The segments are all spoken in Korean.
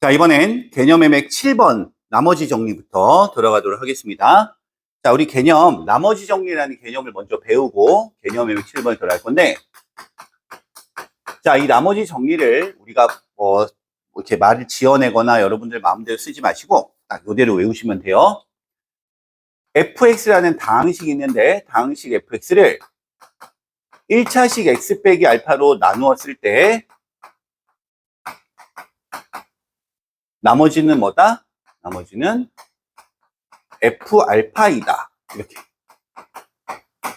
자, 이번엔 개념 매맥 7번 나머지 정리부터 들어가도록 하겠습니다. 자, 우리 개념, 나머지 정리라는 개념을 먼저 배우고 개념 매맥 7번에 들어갈 건데, 자, 이 나머지 정리를 우리가 이렇게 말을 지어내거나 여러분들 마음대로 쓰지 마시고 딱 이대로 외우시면 돼요. fx라는 다항식이 있는데, 다항식 fx를 1차식 x 빼기 알파로 나누었을 때 나머지는 뭐다? 나머지는 f 알파이다. 이렇게.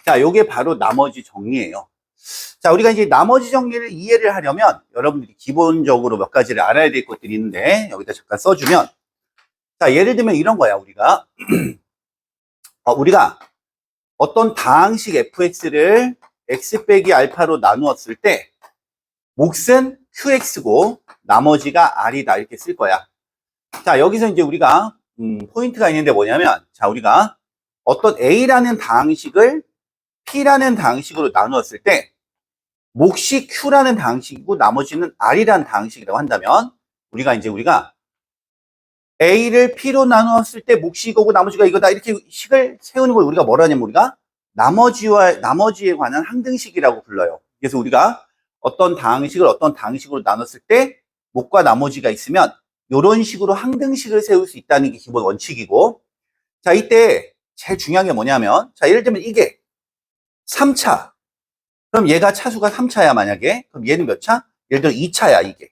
자, 요게 바로 나머지 정리예요. 자, 우리가 이제 나머지 정리를 이해를 하려면 여러분들이 기본적으로 몇 가지를 알아야 될 것들이 있는데 여기다 잠깐 써주면, 자, 예를 들면 이런 거야. 우리가 우리가 어떤 다항식 fx를 x 빼기 알파로 나누었을 때 몫은 qx고 나머지가 r이다 이렇게 쓸 거야. 자, 여기서 이제 우리가 포인트가 있는데 뭐냐면, 자, 우리가 어떤 a라는 다항식을 p라는 다항식으로 나누었을 때 몫이 q라는 다항식이고 나머지는 r이라는 다항식이라고 한다면, 우리가 a를 p로 나누었을 때 몫이 이거고 나머지가 이거다 이렇게 식을 세우는 걸 우리가 뭐라 하냐면 우리가 나머지에 관한 항등식이라고 불러요. 그래서 우리가 어떤 다항식을 어떤 다항식으로 나눴을 때 몫과 나머지가 있으면 이런 식으로 항등식을 세울 수 있다는 게 기본 원칙이고, 자, 이때 제일 중요한 게 뭐냐면, 자, 예를 들면 이게 3차. 그럼 얘가 차수가 3차야, 만약에. 그럼 얘는 몇 차? 예를 들어 2차야, 이게.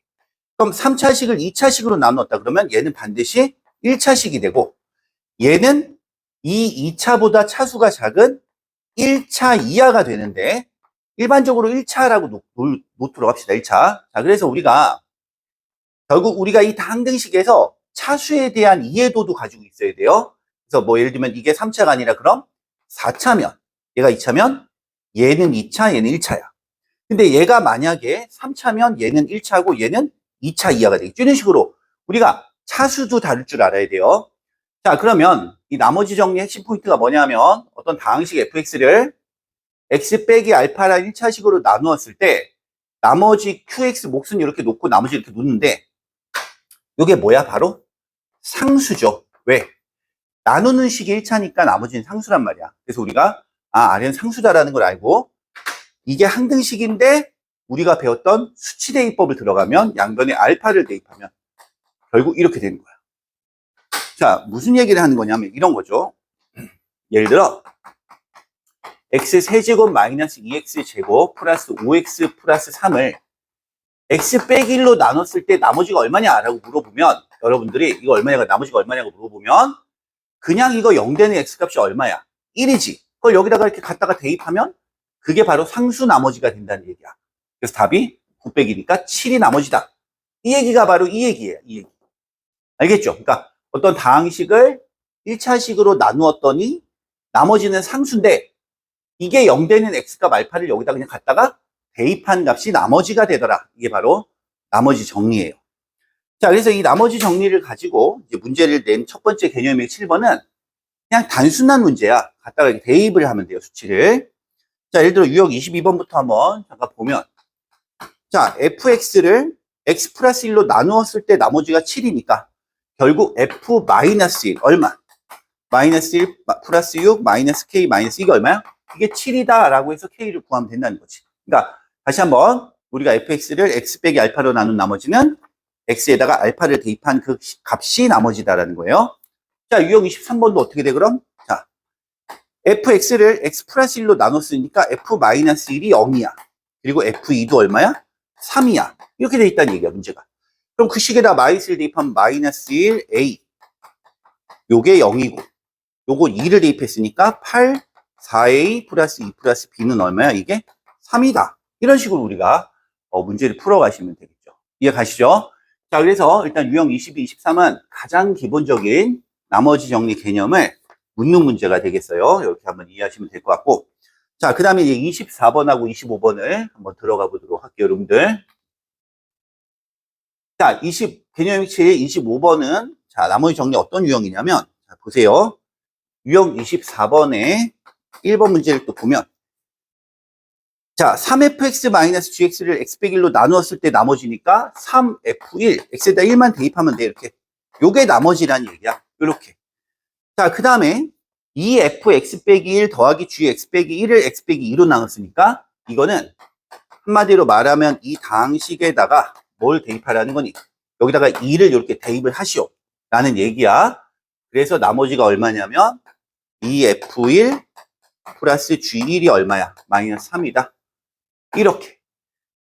그럼 3차식을 2차식으로 나눴다 그러면 얘는 반드시 1차식이 되고, 얘는 이 2차보다 차수가 작은 1차 이하가 되는데, 일반적으로 1차라고 놓도록 합시다, 1차. 자, 그래서 결국 우리가 이 항등식에서 차수에 대한 이해도도 가지고 있어야 돼요. 그래서 뭐 예를 들면 이게 3차가 아니라 그럼 4차면, 얘가 2차면 얘는 2차, 얘는 1차야. 근데 얘가 만약에 3차면 얘는 1차고 얘는 2차 이하가 되겠죠. 이런 식으로 우리가 차수도 다를 줄 알아야 돼요. 자, 그러면 이 나머지 정리의 핵심 포인트가 뭐냐면, 어떤 다항식 fx를 x 빼기 알파라는 1차식으로 나누었을 때 나머지 qx 몫은 이렇게 놓고 나머지 이렇게 놓는데, 이게 뭐야? 바로 상수죠. 왜? 나누는 식이 1차니까 나머지는 상수란 말이야. 그래서 우리가 R은 상수다라는 걸 알고, 이게 항등식인데 우리가 배웠던 수치 대입법을 들어가면 양변에 알파를 대입하면 결국 이렇게 되는 거야. 자, 무슨 얘기를 하는 거냐면 이런 거죠. 예를 들어 x 세제곱 마이너스 2x 제곱 플러스 5x 플러스 3을 x 빼기 1로 나눴을 때 나머지가 얼마냐 라고 물어보면, 여러분들이 이거 얼마냐가 나머지가 얼마냐고 물어보면 그냥 이거 0 되는 x 값이 얼마야? 1이지. 그걸 여기다가 이렇게 갖다가 대입하면 그게 바로 상수 나머지가 된다는 얘기야. 그래서 답이 9 빼기니까 7이 나머지다. 이 얘기가 바로 이 얘기예요. 이 얘기. 알겠죠? 그러니까 어떤 다항식을 1차식으로 나누었더니 나머지는 상수인데 이게 0 되는 x값 알파를 여기다 그냥 갖다가 대입한 값이 나머지가 되더라. 이게 바로 나머지 정리예요. 자, 그래서 이 나머지 정리를 가지고 이제 문제를 낸 첫 번째 개념의 7번은 그냥 단순한 문제야. 갖다가 이렇게 대입을 하면 돼요, 수치를. 자, 예를 들어 유형 22번부터 한번 잠깐 보면, 자, fx를 x 플러스 1로 나누었을 때 나머지가 7이니까 결국 f-1 얼마? 마이너스 1 플러스 6 마이너스 k 마이너스 이게 얼마야? 이게 7이다 라고 해서 k를 구하면 된다는 거지. 그러니까 다시 한번 우리가 fx를 x 빼기 알파로 나눈 나머지는 x에다가 알파를 대입한 그 값이 나머지다라는 거예요. 자, 유형 23번도 어떻게 돼 그럼? 자, fx를 x 플러스 1로 나눴으니까 f-1이 0이야. 그리고 f2도 얼마야? 3이야. 이렇게 돼 있다는 얘기야, 문제가. 그럼 그 식에다 마이너스 1 대입하면 마이너스 1 a. 요게 0이고 요거 2를 대입했으니까 8 4a 플러스 2 플러스 b는 얼마야? 이게 3이다. 이런 식으로 우리가 문제를 풀어가시면 되겠죠. 이해가시죠? 자, 그래서 일단 유형 22, 23은 가장 기본적인 나머지 정리 개념을 묻는 문제가 되겠어요. 이렇게 한번 이해하시면 될 것 같고, 자, 그 다음에 이제 24번하고 25번을 한번 들어가 보도록 할게요, 여러분들. 자, 개념 일치의 25번은 자, 나머지 정리 어떤 유형이냐면, 자, 보세요. 유형 24번에 1번 문제를 또 보면, 자, 3fx-gx를 x 빼기 1로 나누었을 때 나머지니까 3f1, x에다 1만 대입하면 돼, 이렇게. 요게 나머지란 얘기야. 요렇게. 자, 그 다음에 2fx 빼기 1 더하기 gx 빼기 1을 x 빼기 2로 나눴으니까 이거는 한마디로 말하면 이 당식에다가 뭘 대입하라는 거니? 여기다가 2를 이렇게 대입을 하시오. 라는 얘기야. 그래서 나머지가 얼마냐면 2f1 플러스 g1이 얼마야? 마이너스 3이다. 이렇게.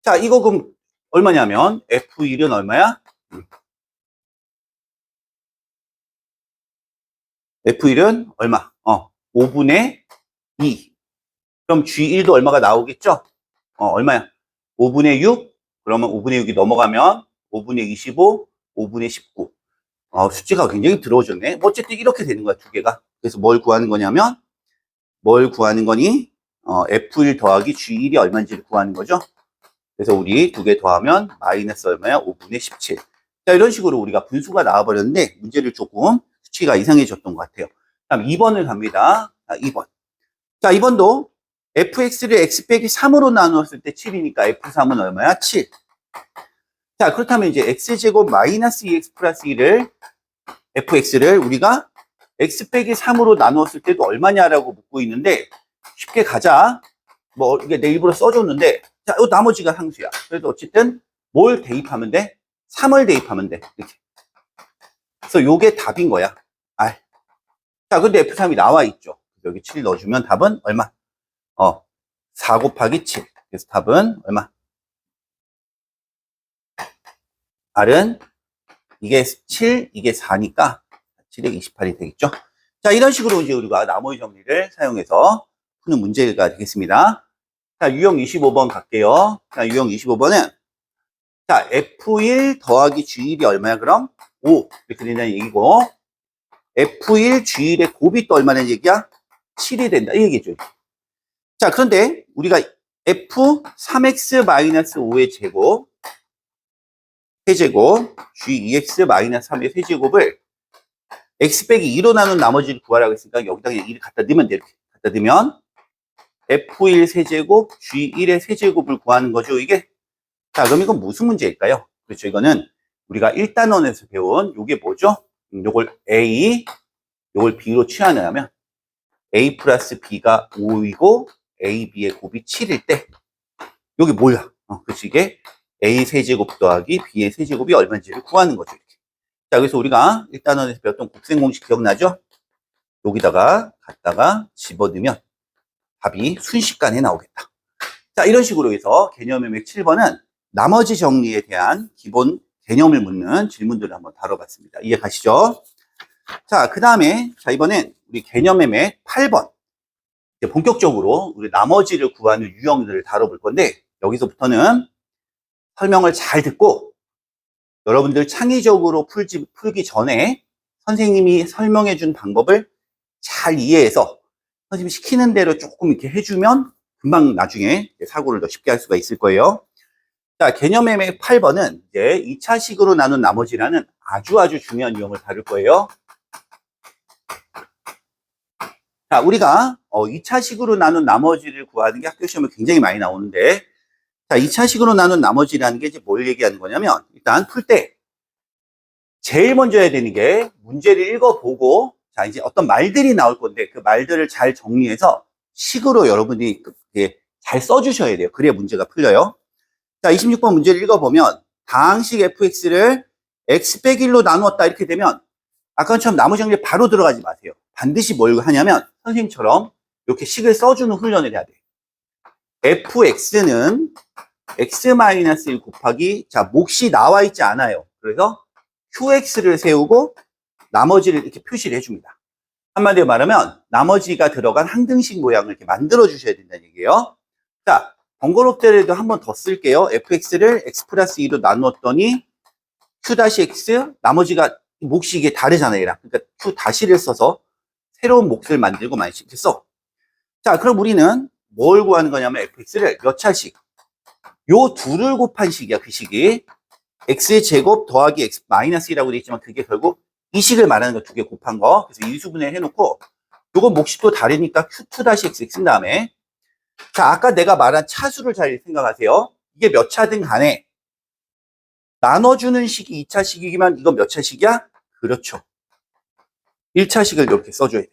자, 이거 그럼 얼마냐면 f1은 얼마야? F1은 얼마? 5분의 2. 그럼 G1도 얼마가 나오겠죠? 얼마야? 5분의 6? 그러면 5분의 6이 넘어가면 5분의 25, 5분의 19. 숫자가 굉장히 들어오졌네. 뭐 어쨌든 이렇게 되는 거야, 두 개가. 그래서 뭘 구하는 거냐면, 뭘 구하는 거니? F1 더하기 G1이 얼마인지를 구하는 거죠. 그래서 우리 두 개 더하면 마이너스 얼마야? 5분의 17. 자, 이런 식으로 우리가 분수가 나와버렸는데, 문제를 조금 수치가 이상해졌던 것 같아요. 다음 2번을 갑니다. 자, 2번. 자, 2번도 fx를 x 빼기 3으로 나누었을 때 7이니까 f3은 얼마야? 7. 자, 그렇다면 이제 x제곱 마이너스 2x 플러스 1을 fx를 우리가 x 빼기 3으로 나누었을 때도 얼마냐라고 묻고 있는데 쉽게 가자. 뭐 이게 내 일부러 써줬는데 자, 이 나머지가 상수야. 그래도 어쨌든 뭘 대입하면 돼? 3을 대입하면 돼. 이렇게. 그래서 요게 답인 거야. R. 자, 근데 F3이 나와 있죠. 여기 7 넣어주면 답은 얼마? 4 곱하기 7. 그래서 답은 얼마? R은 이게 7, 이게 4니까 7에 28이 되겠죠. 자, 이런 식으로 이제 우리가 나머지 정리를 사용해서 푸는 문제가 되겠습니다. 자, 유형 25번 갈게요. 자, 유형 25번은 자, F1 더하기 G1이 얼마야, 그럼? 5. 이렇게 된다는 얘기고, F1, G1의 곱이 또 얼마나 얘기야? 7이 된다. 이 얘기죠. 자, 그런데 우리가 F3x-5의 제곱, 세제곱, G2x-3의 세제곱을 x 빼기 2로 나눈 나머지를 구하라고 했으니까 여기다 그냥 2를 갖다 넣으면 돼. 이렇게 갖다 넣으면 F1 세제곱, G1의 세제곱을 구하는 거죠, 이게. 자, 그럼 이건 무슨 문제일까요? 그렇죠. 이거는 우리가 1단원에서 배운 요게 뭐죠? 요걸 A, 요걸 B로 취하면 A 플러스 B가 5이고 A, B의 곱이 7일 때 요게 뭐야? 그렇지. 이게 A 세제곱 더하기 B의 세제곱이 얼마인지를 구하는 거죠. 이렇게. 자, 그래서 우리가 1단원에서 배웠던 곱셈 공식 기억나죠? 여기다가 갖다가 집어넣으면 답이 순식간에 나오겠다. 자, 이런 식으로 해서 개념의 맥 7번은 나머지 정리에 대한 기본 개념을 묻는 질문들을 한번 다뤄봤습니다. 이해 가시죠? 자, 그 다음에, 자, 이번엔 우리 개념의 맥 8번. 이제 본격적으로 우리 나머지를 구하는 유형들을 다뤄볼 건데, 여기서부터는 설명을 잘 듣고, 여러분들 창의적으로 풀기 전에 선생님이 설명해 준 방법을 잘 이해해서 선생님이 시키는 대로 조금 이렇게 해주면 금방 나중에 사고를 더 쉽게 할 수가 있을 거예요. 자, 개념의 맥 8번은 이제 2차식으로 나눈 나머지라는 아주 중요한 유형을 다룰 거예요. 자, 우리가 2차식으로 나눈 나머지를 구하는 게 학교 시험에 굉장히 많이 나오는데, 자, 2차식으로 나눈 나머지라는 게 이제 뭘 얘기하는 거냐면, 일단 풀 때 제일 먼저 해야 되는 게 문제를 읽어보고, 자, 이제 어떤 말들이 나올 건데 그 말들을 잘 정리해서 식으로 여러분이 잘 써주셔야 돼요. 그래야 문제가 풀려요. 자, 26번 문제를 읽어보면 다항식 fx를 x 빼기 1로 나누었다 이렇게 되면 아까처럼 나머지 정리 바로 들어가지 마세요. 반드시 뭘 하냐면 선생님처럼 이렇게 식을 써주는 훈련을 해야 돼요. fx는 x-1 곱하기 자, 몫이 나와 있지 않아요. 그래서 qx를 세우고 나머지를 이렇게 표시를 해줍니다. 한마디로 말하면 나머지가 들어간 항등식 모양을 이렇게 만들어 주셔야 된다는 얘기예요. 자, 번거롭더라도 한 번 더 쓸게요. fx를 x 플러스 2로 나누었더니 q-x 나머지가 몫이 이게 다르잖아요. 얘랑. 그러니까 q-를 써서 새로운 몫을 만들고 많이 써. 자, 그럼 우리는 뭘 구하는 거냐면 fx를 몇 차식? 요 둘을 곱한 식이야. 그 식이 x제곱 더하기 x 마이너스 2라고 되어 있지만 그게 결국 이 식을 말하는 거 두 개 곱한 거. 그래서 일수분해 해놓고 요건 몫이 또 다르니까 q2-x 쓴 다음에 자, 아까 내가 말한 차수를 잘 생각하세요. 이게 몇 차든 간에 나눠주는 식이 2차식이면 이건 몇 차식이야? 그렇죠. 1차식을 이렇게 써줘야 돼.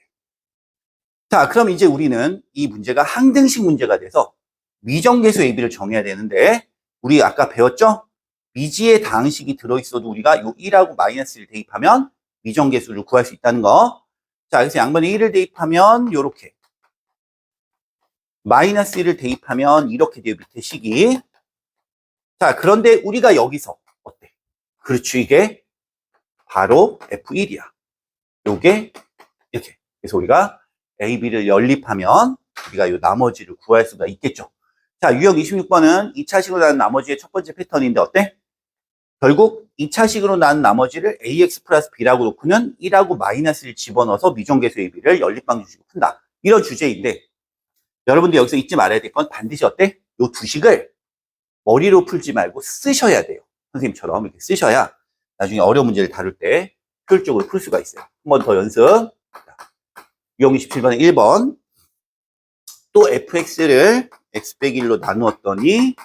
자, 그럼 이제 우리는 이 문제가 항등식 문제가 돼서 미정계수 AB를 정해야 되는데, 우리 아까 배웠죠? 미지의 다항식이 들어있어도 우리가 요 1하고 마이너스를 대입하면 미정계수를 구할 수 있다는 거. 자, 그래서 양변에 1을 대입하면 요렇게, 마이너스 1을 대입하면 이렇게 돼요, 밑에 식이. 자, 그런데 우리가 여기서 어때? 그렇죠, 이게 바로 F1이야. 요게 이렇게. 그래서 우리가 A, B를 연립하면 우리가 이 나머지를 구할 수가 있겠죠. 자, 유형 26번은 2차식으로 나눈 나머지의 첫 번째 패턴인데 어때? 결국 2차식으로 나눈 나머지를 AX 플러스 B라고 놓고는 1하고 마이너스를 집어넣어서 미정계수 AB를 연립방정식으로 푼다. 이런 주제인데, 여러분들 여기서 잊지 말아야 될 건 반드시 어때? 이 두 식을 머리로 풀지 말고 쓰셔야 돼요. 선생님처럼 이렇게 쓰셔야 나중에 어려운 문제를 다룰 때 효율적으로 풀 수가 있어요. 한 번 더 연습. 유형 27번에 1번. 또 fx를 x 빼기 1로 나누었더니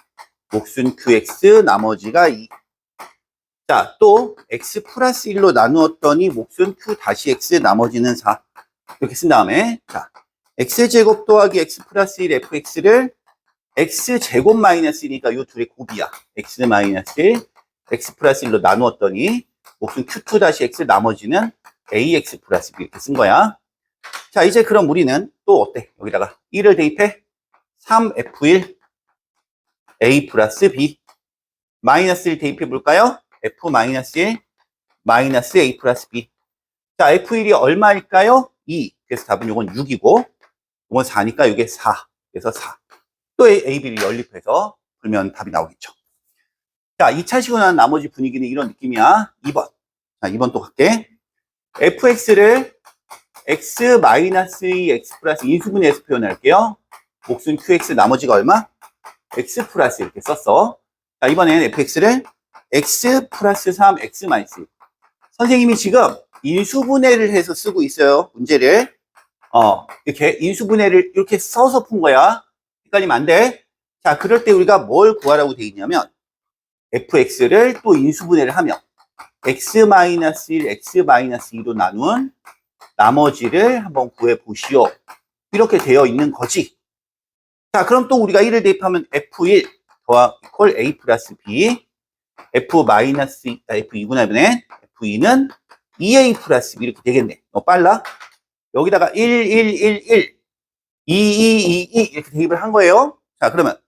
목순 qx 나머지가 2. 자, 또 x 플러스 1로 나누었더니 목순 q 다시 x 나머지는 4. 이렇게 쓴 다음에, 자, x제곱 더하기 x 플러스 1 fx를 x제곱 마이너스 1이니까 이 둘의 곱이야. x 마이너스 1, x 플러스 1로 나누었더니 목순 q2 다시 x 나머지는 ax 플러스 b 이렇게 쓴 거야. 자, 이제 그럼 우리는 또 어때? 여기다가 1을 대입해. 3f1 a 플러스 b. 마이너스 1 대입해 볼까요? f 마이너스 1 마이너스 a 플러스 b. 자, f1이 얼마일까요? 2. 그래서 답은 이건 6이고, 이건 4니까 이게 4. 그래서 4. 또 a, b를 연립해서 풀면 답이 나오겠죠. 자, 2차식으로 나눈 나머지 분위기는 이런 느낌이야. 2번. 자, 2번 또 갈게. fx를 x 마이너스 2 x 플러스 인수분해해서 표현할게요. 목순 qx 나머지가 얼마? x 플러스 이렇게 썼어. 자, 이번엔 fx를 x 플러스 3 x 마이너스 1. 선생님이 지금 인수분해를 해서 쓰고 있어요. 문제를. 이렇게 인수분해를 이렇게 써서 푼 거야. 헷갈리면 안 돼. 자, 그럴 때 우리가 뭘 구하라고 되어 있냐면 fx를 또 인수분해를 하면 x 마이너스 1 x 마이너스 2로 나눈 나머지를 한번 구해보시오. 이렇게 되어 있는 거지. 자, 그럼 또 우리가 1을 대입하면 F1 더하기 A 플러스 B, F2구나, 이번엔. F2는 2A 플러스 B 이렇게 되겠네. 빨라? 여기다가 1, 1, 1, 1, 2, 2, 2, 2 이렇게 대입을 한 거예요. 자, 그러면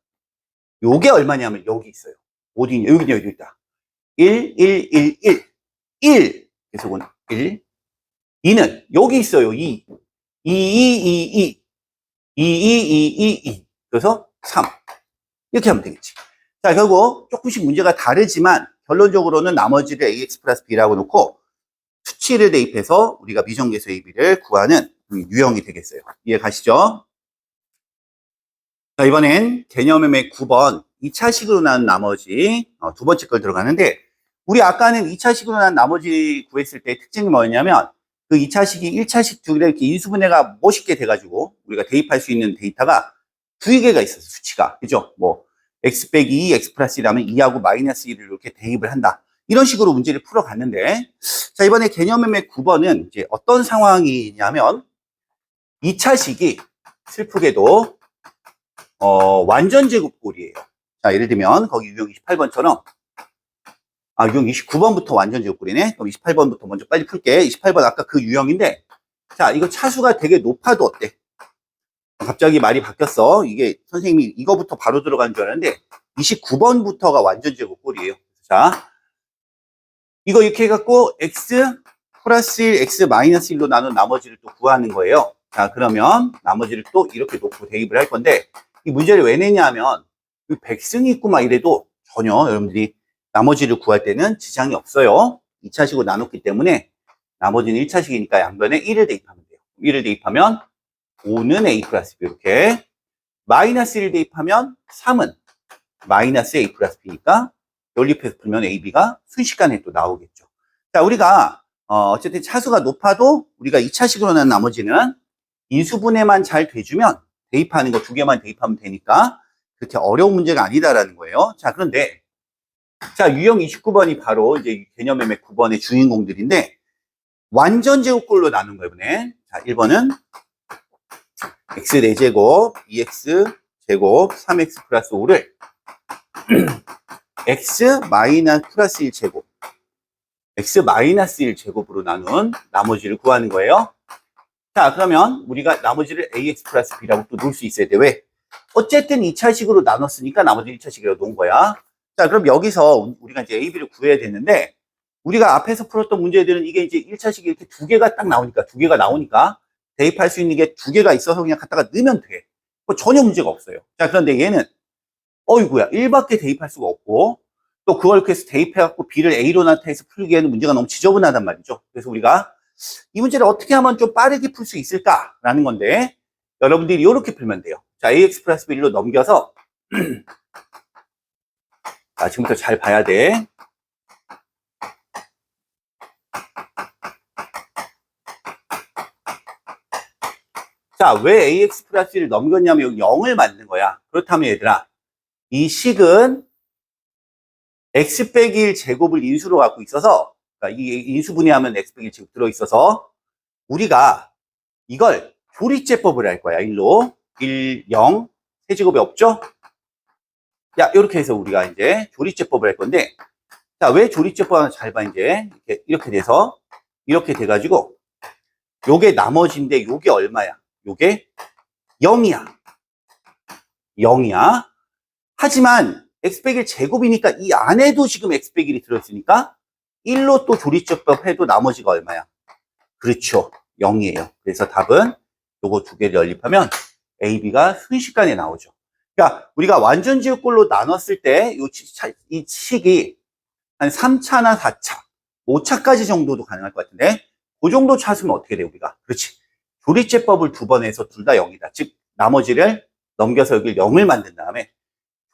요게 얼마냐면 여기 있어요. 어디 있냐? 여기 있냐? 여기 있다. 1, 1, 1, 1, 1. 그래서 이건 1. 2는 여기 있어요. 2. 2, 2, 2, 2. 2, 2, 2, 2, 2. 그래서 3. 이렇게 하면 되겠지. 자, 결국 조금씩 문제가 다르지만 결론적으로는 나머지를 ax 플러스 b라고 놓고 수치를 대입해서 우리가 미정계수 AB를 구하는 유형이 되겠어요. 이해 가시죠? 자, 이번엔 개념의 9번 2차식으로 나눈 나머지 두 번째 걸 들어가는데, 우리 아까는 2차식으로 나눈 나머지 구했을 때 특징이 뭐였냐면 그 2차식이 1차식 두 개를 이렇게 인수분해가 멋있게 돼가지고 우리가 대입할 수 있는 데이터가 두 개가 있었어, 수치가. 그죠? 뭐, x 빼기 2, x 플러스 1하면 2하고 마이너스 1을 이렇게 대입을 한다. 이런 식으로 문제를 풀어갔는데, 자, 이번에 개념의 9번은 이제 어떤 상황이냐면 2차식이 슬프게도, 완전 제곱꼴이에요. 자, 예를 들면 거기 유형 28번처럼, 유형 29번부터 완전 제곱꼴이네. 그럼 28번부터 먼저 빨리 풀게. 28번 아까 그 유형인데, 자, 이거 차수가 되게 높아도 어때? 갑자기 말이 바뀌었어. 이게 선생님이 이거부터 바로 들어간 줄 알았는데 29번부터가 완전 제곱꼴이에요. 자, 이거 이렇게 해갖고 x 플러스 1, x 마이너스 1로 나눈 나머지를 또 구하는 거예요. 자, 그러면 나머지를 또 이렇게 놓고 대입을 할 건데, 이 문제를 왜 내냐 하면 백승이 있고 막 이래도 전혀 여러분들이 나머지를 구할 때는 지장이 없어요. 2차식으로 나눴기 때문에 나머지는 1차식이니까 양변에 1을 대입하면 돼요. 1을 대입하면 5는 a 플러스 b 이렇게, 마이너스 1 대입하면 3은 마이너스 a 플러스 b니까 연립해서 풀면 ab가 순식간에 또 나오겠죠. 자, 우리가 어쨌든 차수가 높아도 우리가 2차식으로 난 나머지는 인수분해만 잘 돼주면 대입하는 거 두 개만 대입하면 되니까 그렇게 어려운 문제가 아니다라는 거예요. 자, 그런데 자, 유형 29번이 바로 이제 개념의 9번의 주인공들인데 완전 제곱꼴로 나눈 거예요, 이번에. 자, 1번은 x 4제곱, 2x 제곱, 3x 플러스 5를 x 마이너스 플러스 1제곱, x 마이너스 1제곱으로 나눈 나머지를 구하는 거예요. 자, 그러면 우리가 나머지를 ax 플러스 b라고 또 놓을 수 있어야 돼. 왜? 어쨌든 2차식으로 나눴으니까 나머지 1차식이라고 놓은 거야. 자, 그럼 여기서 우리가 이제 a, b를 구해야 되는데 우리가 앞에서 풀었던 문제들은 이게 이제 1차식이 이렇게 두 개가 딱 나오니까, 두 개가 나오니까 대입할 수 있는 게 두 개가 있어서 그냥 갖다가 넣으면 돼. 전혀 문제가 없어요. 자, 그런데 얘는 어이구야, 1밖에 대입할 수가 없고 또 그걸 그래서 대입해갖고 b를 a로 나타내서 풀기에는 문제가 너무 지저분하단 말이죠. 그래서 우리가 이 문제를 어떻게 하면 좀 빠르게 풀 수 있을까라는 건데 여러분들이 이렇게 풀면 돼요. 자, ax 플러스 b로 넘겨서 자, 지금부터 잘 봐야 돼. 자, 왜 ax 플러스 1을 넘겼냐면 여기 0을 만든 거야. 그렇다면 얘들아, 이 식은 x 빼기 1 제곱을 인수로 갖고 있어서, 그러니까 이 인수분해하면 x 빼기 1 제곱 들어있어서 우리가 이걸 조리제법을 할 거야. 1로 1, 0, 세제곱이 없죠? 야, 이렇게 해서 우리가 이제 조리제법을 할 건데, 자, 왜 조리제법 하나 잘 봐, 이제. 이렇게 돼서, 이렇게 돼가지고, 요게 나머지인데, 요게 얼마야? 요게 0이야. 0이야. 하지만, x 빼기 1 제곱이니까 이 안에도 지금 x 빼기 1이 들어있으니까, 1로 또 조리제법 해도 나머지가 얼마야? 그렇죠. 0이에요. 그래서 답은 요거 두 개를 연립하면 A, B가 순식간에 나오죠. 그러니까 우리가 완전 지역꼴로 나눴을 때 이 식이 한 3차나 4차, 5차까지 정도도 가능할 것 같은데 그 정도 차수면 어떻게 돼요, 우리가? 그렇지. 조리제법을 두 번 해서 둘 다 0이다. 즉 나머지를 넘겨서 여기 0을 만든 다음에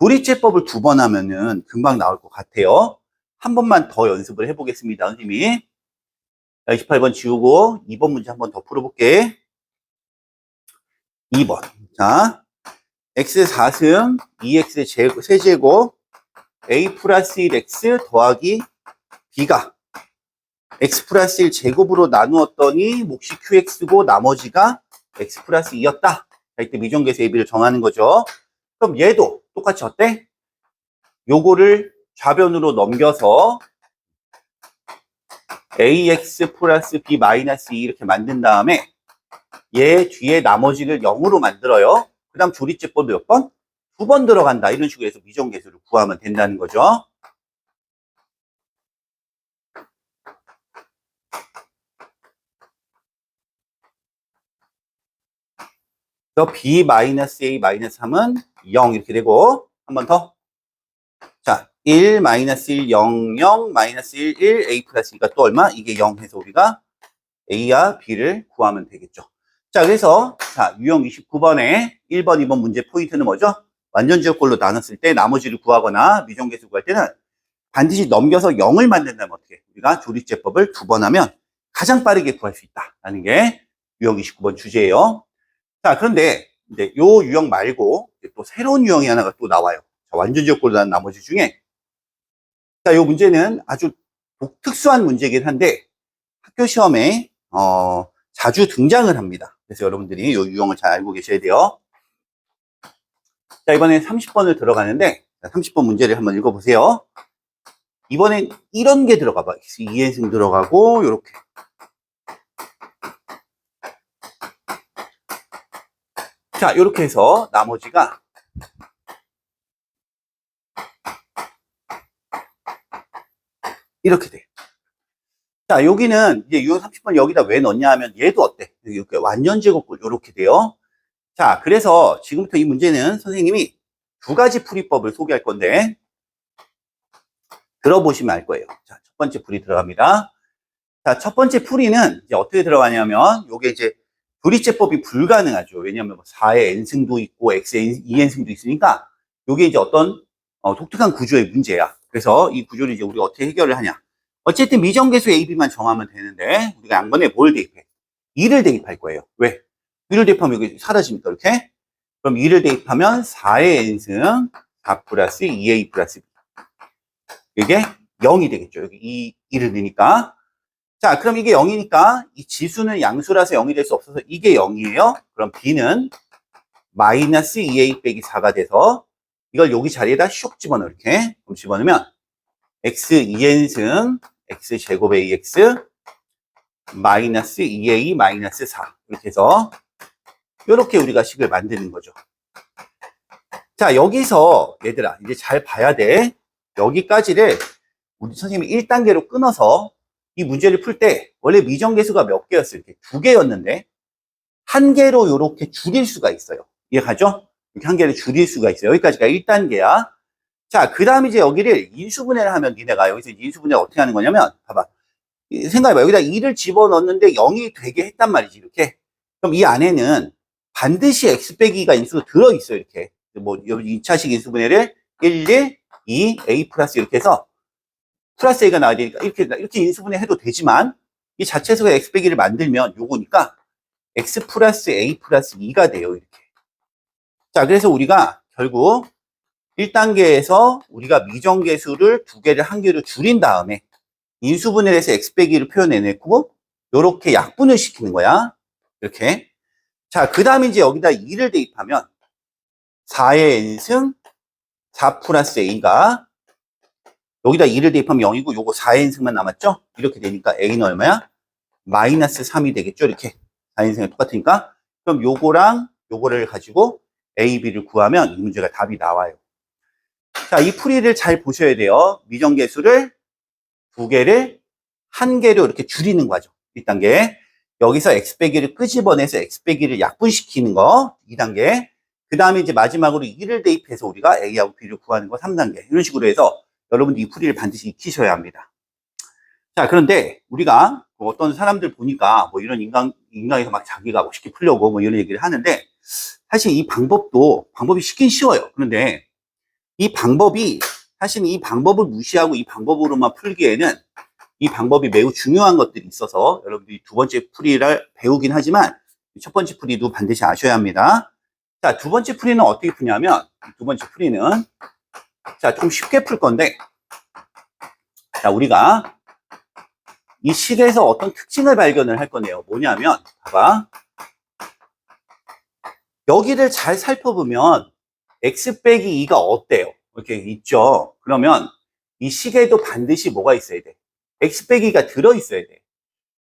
조리제법을 두 번 하면은 금방 나올 것 같아요. 한 번만 더 연습을 해보겠습니다, 선생님이. 28번 지우고 2번 문제 한 번 더 풀어볼게. 2번. 자, x 4승 2x 세제곱 a 플러스 1x 더하기 b가 x 플러스 1 제곱으로 나누었더니 몫이 qx고 나머지가 x 플러스 2였다. 자, 이때 미정계수 ab를 정하는 거죠. 그럼 얘도 똑같이 어때? 요거를 좌변으로 넘겨서 ax 플러스 b 마이너스 2 이렇게 만든 다음에 얘 뒤에 나머지를 0으로 만들어요. 그 다음 조리제법 몇 번? 두 번 들어간다. 이런 식으로 해서 미정계수를 구하면 된다는 거죠. 그래서 b 마이너스 a 마이너스 3은 0 이렇게 되고 한 번 더. 자, 1 마이너스 1 0 0 마이너스 1 1 a 플러스 2가 또 얼마? 이게 0 해서 우리가 a와 b를 구하면 되겠죠. 자, 그래서 자, 유형 29번에 1번, 2번 문제 포인트는 뭐죠? 완전 지역꼴로 나눴을 때 나머지를 구하거나 미정계수 구할 때는 반드시 넘겨서 0을 만든다면 어떻게? 우리가 조리제법을 두 번 하면 가장 빠르게 구할 수 있다라는 게 유형 29번 주제예요. 자, 그런데 이제 요 유형 말고 또 새로운 유형이 하나가 또 나와요. 자, 완전 지역꼴로 나눈 나머지 중에 자, 요 문제는 아주 독특수한 문제이긴 한데 학교 시험에 자주 등장을 합니다. 그래서 여러분들이 이 유형을 잘 알고 계셔야 돼요. 자, 이번엔 30번을 들어가는데 30번 문제를 한번 읽어보세요. 이번엔 이런 게 들어가 봐. 2인승 들어가고 요렇게. 자, 요렇게 해서 나머지가 이렇게 돼. 자, 여기는 이제 유형 30번 여기다 왜 넣냐 하면 얘도 어때? 이렇게 완전 제곱꼴 요렇게 돼요. 자, 그래서 지금부터 이 문제는 선생님이 두 가지 풀이법을 소개할 건데 들어보시면 알 거예요. 자, 첫 번째 풀이 들어갑니다. 자, 첫 번째 풀이는 이제 어떻게 들어가냐면 요게 이제 조리제법이 불가능하죠. 왜냐하면 4의 n승도 있고 x의 2n승도 있으니까 요게 이제 어떤 독특한 구조의 문제야. 그래서 이 구조를 이제 우리가 어떻게 해결을 하냐. 어쨌든 미정계수 AB만 정하면 되는데 우리가 양번에 뭘 대입해? 2를 대입할 거예요. 왜? 2를 대입하면 여기 사라집니까? 이렇게? 그럼 2를 대입하면 4의 n승 4 플러스 2a 플러스 b. 이게 0이 되겠죠. 여기 2를 넣으니까. 자, 그럼 이게 0이니까 이 지수는 양수라서 0이 될 수 없어서 이게 0이에요. 그럼 b는 마이너스 2a 빼기 4가 돼서 이걸 여기 자리에다 슉 집어넣어. 이렇게. 그럼 집어넣으면 x 2n승 x 제곱 ax 마이너스 2a 마이너스 4. 이렇게 해서 이렇게 우리가 식을 만드는 거죠. 자, 여기서 얘들아 이제 잘 봐야 돼. 여기까지를 우리 선생님이 1단계로 끊어서 이 문제를 풀 때 원래 미정계수가 몇 개였어요? 이렇게 2개였는데 한 개로 이렇게 줄일 수가 있어요. 이해가죠? 이렇게 한 개를 줄일 수가 있어요. 여기까지가 1단계야. 자, 그 다음 이제 여기를 인수분해를 하면 니네가 여기서 인수분해를 어떻게 하는 거냐면 봐봐. 생각해봐. 여기다 2를 집어넣었는데 0이 되게 했단 말이지. 이렇게. 그럼 이 안에는 반드시 x 빼기가 인수가 들어있어요. 이렇게. 뭐 2차식 인수분해를 1, 1, 2, a 플러스 이렇게 해서 플러스 a가 나와야 되니까 이렇게 인수분해 해도 되지만 이 자체수가 x 빼기를 만들면 요거니까 x 플러스 a 플러스 2가 돼요. 이렇게. 자, 그래서 우리가 결국 1단계에서 우리가 미정계수를 2개를 한 개로 줄인 다음에 인수분해를 해서 x 빼기를 표현해내고 요렇게 약분을 시키는 거야. 이렇게. 자, 그 다음에 이제 여기다 2를 대입하면 4의 n승 4 플러스 a가 여기다 2를 대입하면 0이고 요거 4의 n승만 남았죠? 이렇게 되니까 a는 얼마야? 마이너스 3이 되겠죠? 이렇게 4의 n승이 똑같으니까. 그럼 요거랑 요거를 가지고 a, b를 구하면 이 문제가 답이 나와요. 자, 이 풀이를 잘 보셔야 돼요. 미정계수를 2개를 한 개로 이렇게 줄이는 거죠. 1단계. 여기서 x 빼기를 끄집어내서 x 빼기를 약분시키는 거 2단계. 그 다음에 이제 마지막으로 2를 대입해서 우리가 a하고 b를 구하는 거 3단계. 이런 식으로 해서 여러분들 이 풀이를 반드시 익히셔야 합니다. 자, 그런데 우리가 어떤 사람들 보니까 뭐 이런 인강에서 막 자기가 멋있게 풀려고 뭐 이런 얘기를 하는데 사실 이 방법이 쉽긴 쉬워요. 그런데 이 방법이 사실 이 방법을 무시하고 이 방법으로만 풀기에는 이 방법이 매우 중요한 것들이 있어서 여러분들이 두 번째 풀이를 배우긴 하지만 첫 번째 풀이도 반드시 아셔야 합니다. 자, 두 번째 풀이는 어떻게 푸냐면 두 번째 풀이는 자, 좀 쉽게 풀 건데 자, 우리가 이 식에서 어떤 특징을 발견을 할 거네요. 뭐냐면 봐봐. 여기를 잘 살펴보면 x 빼기 2가 어때요? 이렇게 있죠. 그러면 이 식에도 반드시 뭐가 있어야 돼? x 빼기가 들어있어야 돼.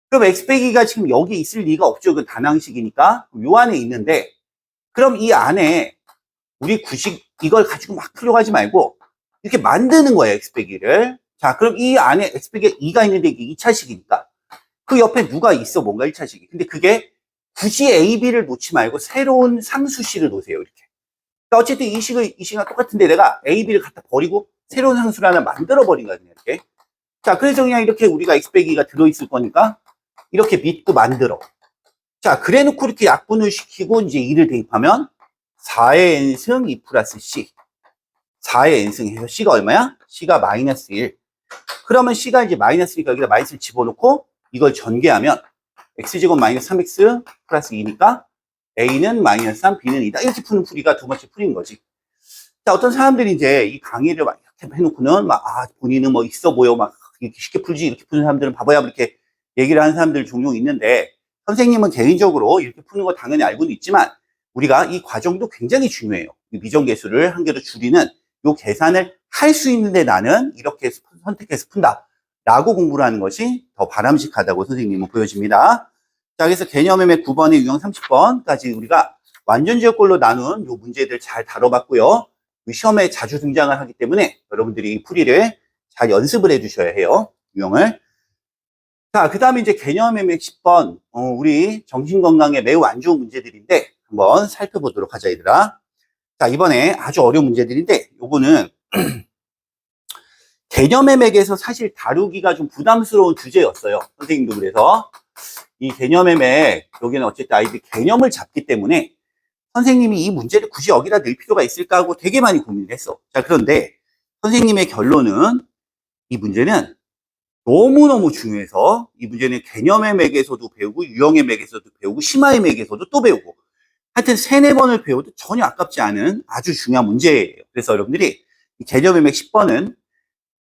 그럼 x 빼기가 지금 여기 있을 리가 없죠. 그 단항식이니까. 요 안에 있는데 그럼 이 안에 우리 구식 이걸 가지고 막 풀려고 하지 말고 이렇게 만드는 거예요. x 빼기를. 자, 그럼 이 안에 x 빼기가 2가 있는데 이게 2차식이니까 그 옆에 누가 있어? 뭔가 1차식이. 근데 그게 굳이 a, b를 놓지 말고 새로운 상수식을 놓으세요. 이렇게. 그러니까 어쨌든 이 식이랑 똑같은데 내가 a, b를 갖다 버리고 새로운 상수를 하나 만들어 버린 거거든요. 이렇게. 자, 그래서 그냥 이렇게 우리가 x 빼기가 들어있을 거니까 이렇게 믿고 만들어. 자, 그래 놓고 이렇게 약분을 시키고 이제 2를 대입하면 4의 n승 2 플러스 c. 4의 n승 해서 c가 얼마야? c가 마이너스 1. 그러면 c가 이제 마이너스니까 여기다 마이너스를 집어넣고 이걸 전개하면 x제곱 마이너스 3x 플러스 2니까 a는 마이너스 3, b는 2다. 이렇게 푸는 풀이가 두 번째 풀이인 거지. 자, 어떤 사람들이 이제 이 강의를 막 이렇게 해놓고는 막, 본인은 뭐 있어 보여. 막 이렇게 쉽게 풀지. 이렇게 푸는 사람들은 바보야. 이렇게 얘기를 하는 사람들 종종 있는데 선생님은 개인적으로 이렇게 푸는 거 당연히 알고는 있지만 우리가 이 과정도 굉장히 중요해요. 미정계수를 한 개로 줄이는 요 계산을 할 수 있는데 나는 이렇게 선택해서 푼다. 라고 공부를 하는 것이 더 바람직하다고 선생님은 보여집니다. 자, 그래서 개념의 9번에 유형 30번까지 우리가 완전지역골로 나눈 요 문제들 잘 다뤄봤고요. 시험에 자주 등장을 하기 때문에 여러분들이 이 풀이를 잘 연습을 해주셔야 해요. 유형을. 자, 그 다음에 이제 개념의 10번, 우리 정신건강에 매우 안 좋은 문제들인데 한번 살펴보도록 하자, 얘들아. 자, 이번에 아주 어려운 문제들인데 요거는 개념의 맥에서 사실 다루기가 좀 부담스러운 주제였어요. 선생님도 그래서 이 개념의 맥, 여기는 어쨌든 아이들이 개념을 잡기 때문에 선생님이 이 문제를 굳이 여기다 넣을 필요가 있을까 하고 되게 많이 고민을 했어. 자, 그런데 선생님의 결론은 이 문제는 너무너무 중요해서 이 문제는 개념의 맥에서도 배우고 유형의 맥에서도 배우고 심화의 맥에서도 또 배우고 하여튼 3, 4번을 배워도 전혀 아깝지 않은 아주 중요한 문제예요. 그래서 여러분들이 이 개념의 맥 10번은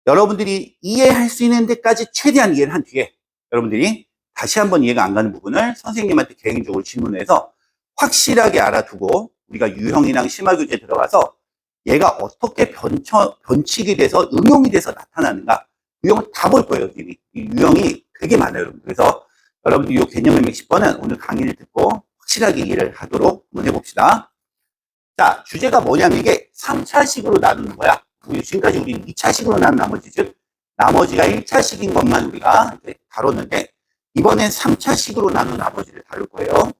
여러분들이 이해할 수 있는 데까지 최대한 이해를 한 뒤에 여러분들이 다시 한번 이해가 안 가는 부분을 선생님한테 개인적으로 질문해서 확실하게 알아두고 우리가 유형이랑 심화교재에 들어가서 얘가 어떻게 변칙이 돼서 응용이 돼서 나타나는가 유형을 다 볼 거예요. 이 유형이 되게 많아요. 여러분. 그래서 여러분들이 이 개념의 맥 10번은 오늘 강의를 듣고 확실하게 이해를 하도록 한번 해봅시다. 자, 주제가 뭐냐면 이게 3차식으로 나누는 거야. 지금까지 우리는 2차식으로 나눈 나머지, 즉 나머지가 1차식인 것만 우리가 다뤘는데 이번엔 3차식으로 나눈 나머지를 다룰 거예요.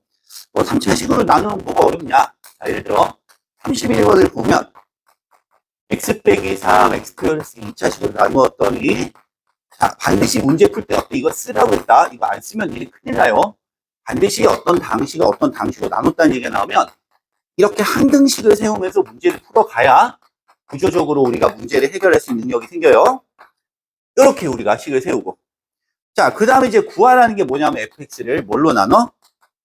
3차식으로 나누는 뭐가 어렵냐? 자, 예를 들어 31번을 보면 x 빼기 3, x 플러스 2차식으로 나누었더니 자, 반드시 문제 풀 때 이거 쓰라고 했다. 이거 안 쓰면 일이 큰일 나요. 반드시 어떤 당식과 어떤 당식으로 나눴다는 얘기가 나오면 이렇게 항등식을 세우면서 문제를 풀어가야 구조적으로 우리가 문제를 해결할 수 있는 능력이 생겨요. 이렇게 우리가 식을 세우고. 자, 그 다음에 이제 구하라는 게 뭐냐면 fx를 뭘로 나눠?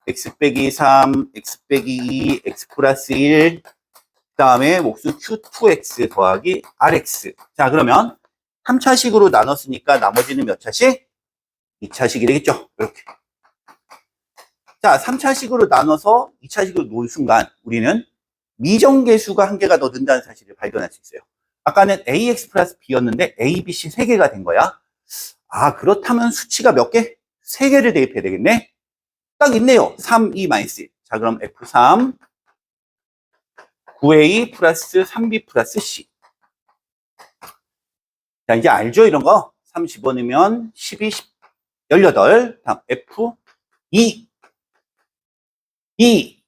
x 빼기 3, x 빼기 2, x 플러스 1, 그 다음에 몫수 q2x 더하기 rx. 자, 그러면 3차식으로 나눴으니까 나머지는 몇 차식? 2차식이 되겠죠. 이렇게. 자, 3차식으로 나눠서 2차식으로 놓은 순간 우리는 미정계수가 한 개가 더 는다는 사실을 발견할 수 있어요. 아까는 ax 플러스 b였는데 a, b, c 3개가 된 거야. 아, 그렇다면 수치가 몇 개? 3개를 대입해야 되겠네. 딱 있네요. 3, 2, 마이너스 1. 자, 그럼 f3 9a 플러스 3b 플러스 c. 자, 이제 알죠? 이런 거. 3 집어넣으면 12, 18. 다음 f2 2.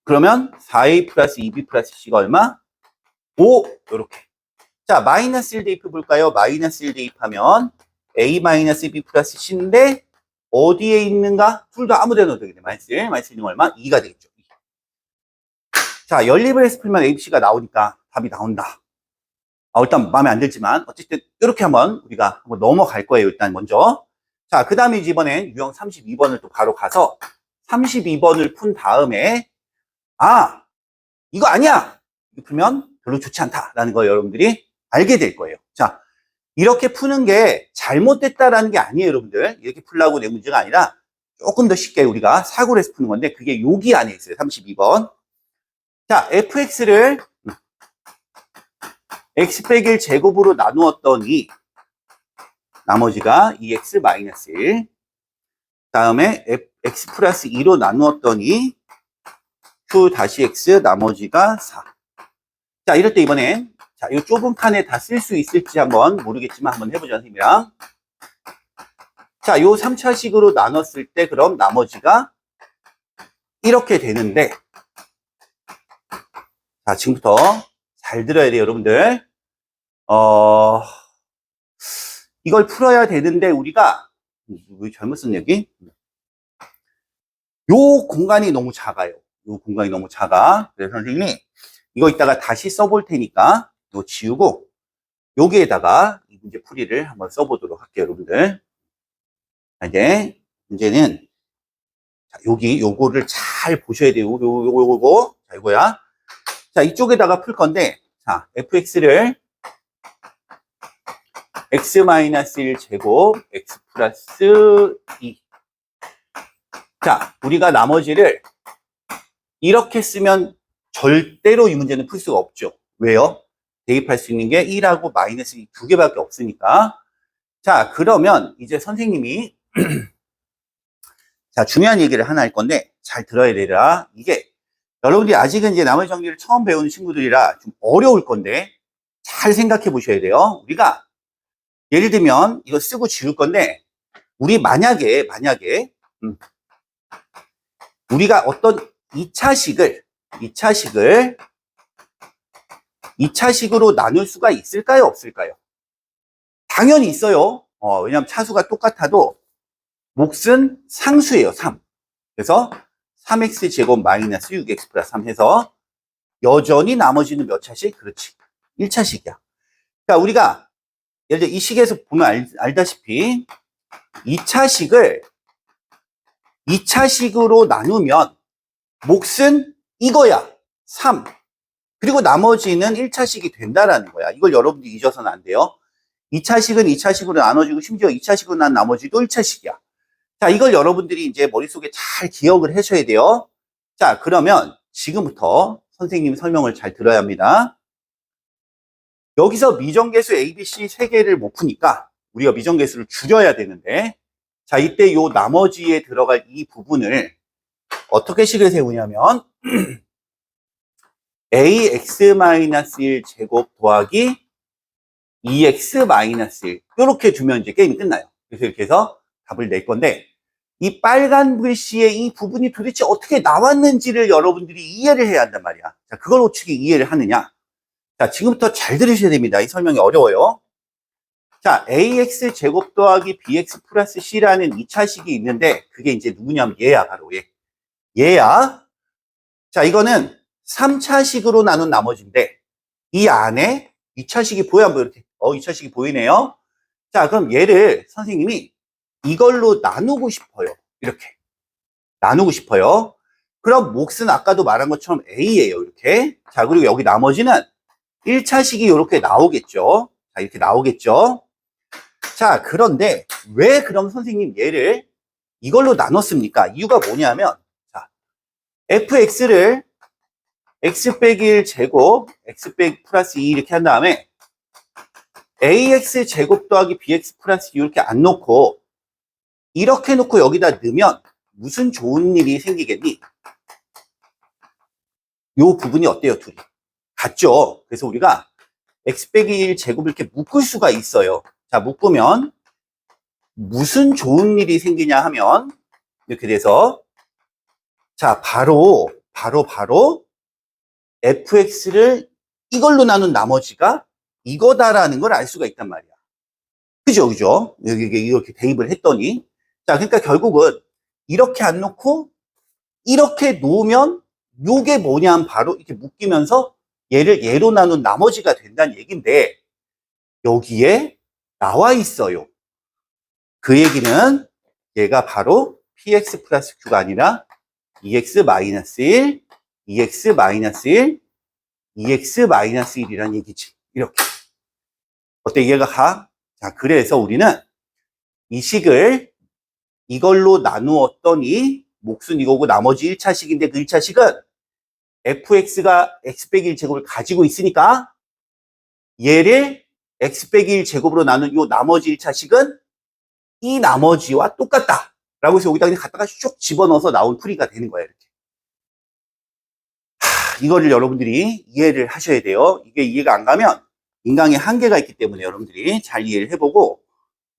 그러면 4a 플러스 2b 플러스 c가 얼마? 5. 요렇게. 자, 마이너스 1 대입해 볼까요? 마이너스 1 대입하면 a 마이너스 b 플러스 c인데 어디에 있는가? 둘 다 아무 데나 넣어도 되겠네. 마이너스 1. 마이너스 1은 얼마? 2가 되겠죠. 2. 자, 연립을 해서 풀면 abc가 나오니까 답이 나온다. 일단 마음에 안 들지만 어쨌든 이렇게 한번 우리가 한번 넘어갈 거예요. 일단 먼저. 자, 그 다음에 이번엔 유형 32번을 또 바로 가서 32번을 푼 다음에 아, 이거 아니야! 이거 풀면 별로 좋지 않다라는 거 여러분들이 알게 될 거예요. 자, 이렇게 푸는 게 잘못됐다라는 게 아니에요, 여러분들. 이렇게 풀라고 내 문제가 아니라 조금 더 쉽게 우리가 사고를 해서 푸는 건데 그게 여기 안에 있어요. 32번. 자, fx를 x 빼기 1 제곱으로 나누었더니 나머지가 2x 마이너스 1. 다음에 x 플러스 2로 나누었더니 q 다시 x 나머지가 4. 자, 이럴 때 이번엔 자, 이 좁은 칸에 다 쓸 수 있을지 한번 모르겠지만 한번 해보자, 선생님이랑. 자, 요 3차식으로 나눴을 때 그럼 나머지가 이렇게 되는데 자, 지금부터 잘 들어야 돼요, 여러분들. 이걸 풀어야 되는데 우리가 왜 잘못 쓴 여기? 요 공간이 너무 작아요. 요 공간이 너무 작아. 그래서 선생님이 이거 이따가 다시 써볼 테니까 이거 지우고 여기에다가 이 문제 풀이를 한번 써보도록 할게요, 여러분들. 자, 이제 문제는 자, 여기 요거를 잘 보셔야 돼요. 요거 자, 이거야. 자, 이쪽에다가 풀 건데 자, fx를 x-1 제곱 x 플러스 2. 자, 우리가 나머지를 이렇게 쓰면 절대로 이 문제는 풀 수가 없죠. 왜요? 대입할 수 있는 게 1하고 마이너스 2 두 개밖에 없으니까. 자, 그러면 이제 선생님이 자, 중요한 얘기를 하나 할 건데 잘 들어야 되라. 이게 여러분들이 아직은 이제 나머지 정리를 처음 배우는 친구들이라 좀 어려울 건데 잘 생각해 보셔야 돼요. 우리가 예를 들면 이거 쓰고 지울 건데 우리 만약에 우리가 어떤 2차식으로 나눌 수가 있을까요? 없을까요? 당연히 있어요. 왜냐하면 차수가 똑같아도 몫은 상수예요. 3. 그래서 3x 제곱 마이너스 6x 플러스 3 해서 여전히 나머지는 몇 차식? 그렇지. 1차식이야. 자, 우리가 예를 들어 이 식에서 보면 알다시피 2차식으로 나누면 몫은 이거야. 3. 그리고 나머지는 1차식이 된다라는 거야. 이걸 여러분들이 잊어서는 안 돼요. 2차식은 2차식으로 나눠지고 심지어 2차식으로 난 나머지도 1차식이야. 자, 이걸 여러분들이 이제 머릿속에 잘 기억을 하셔야 돼요. 자, 그러면 지금부터 선생님 설명을 잘 들어야 합니다. 여기서 미정계수 A, B, C 세 개를 못 푸니까 우리가 미정계수를 줄여야 되는데, 자, 이때 요 나머지에 들어갈 이 부분을 어떻게 식을 세우냐면 ax-1 제곱 더하기 2x-1 이렇게 두면 이제 게임이 끝나요. 그래서 이렇게 해서 답을 낼 건데, 이 빨간 글씨의 이 부분이 도대체 어떻게 나왔는지를 여러분들이 이해를 해야 한단 말이야. 자, 그걸 어떻게 이해를 하느냐. 자, 지금부터 잘 들으셔야 됩니다. 이 설명이 어려워요. 자, ax 제곱 더하기 bx 플러스 c라는 2차식이 있는데, 그게 이제 누구냐면 얘야, 바로 얘. 얘야. 자, 이거는 3차식으로 나눈 나머지인데, 이 안에 2차식이 보여, 안 보여? 이렇게. 2차식이 보이네요. 자, 그럼 얘를 선생님이 이걸로 나누고 싶어요. 이렇게. 나누고 싶어요. 그럼 몫은 아까도 말한 것처럼 A예요. 이렇게. 자, 그리고 여기 나머지는 1차식이 이렇게 나오겠죠. 자, 이렇게 나오겠죠. 자, 그런데 왜 그럼 선생님 얘를 이걸로 나눴습니까? 이유가 뭐냐면, 자, fx를 x 빼기 1 제곱, x 빼기 플러스 2 이렇게 한 다음에 ax 제곱 더하기 bx 플러스 2 이렇게 안 놓고 이렇게 놓고 여기다 넣으면 무슨 좋은 일이 생기겠니? 요 부분이 어때요, 둘이? 같죠? 그래서 우리가 x 빼기 1 제곱을 이렇게 묶을 수가 있어요. 자, 묶으면 무슨 좋은 일이 생기냐 하면 이렇게 돼서, 자, 바로 fx를 이걸로 나눈 나머지가 이거다라는 걸 알 수가 있단 말이야. 그죠? 여기 이렇게 대입을 했더니. 자, 그러니까 결국은 이렇게 안 놓고 이렇게 놓으면 요게 뭐냐면 바로 이렇게 묶이면서 얘를 얘로 나눈 나머지가 된다는 얘기인데, 여기에 나와 있어요. 그 얘기는 얘가 바로 px 플러스 q가 아니라 2x 마이너스 1, 2x 마이너스 1, 2x 마이너스 1이란 얘기지. 이렇게. 어때? 이해가 가? 자, 그래서 우리는 이 식을 이걸로 나누었더니 몫은 이거고 나머지 1차식인데, 그 1차식은 fx가 x 빼기 1 제곱을 가지고 있으니까 얘를 x 빼기 1 제곱으로 나눈 요 나머지 1차식은 이 나머지와 똑같다 라고 해서 여기다 그냥 갖다가 쭉 집어넣어서 나온 풀이가 되는 거예요. 이렇게. 이거를 여러분들이 이해를 하셔야 돼요. 이게 이해가 안 가면 인강의 한계가 있기 때문에 여러분들이 잘 이해를 해보고,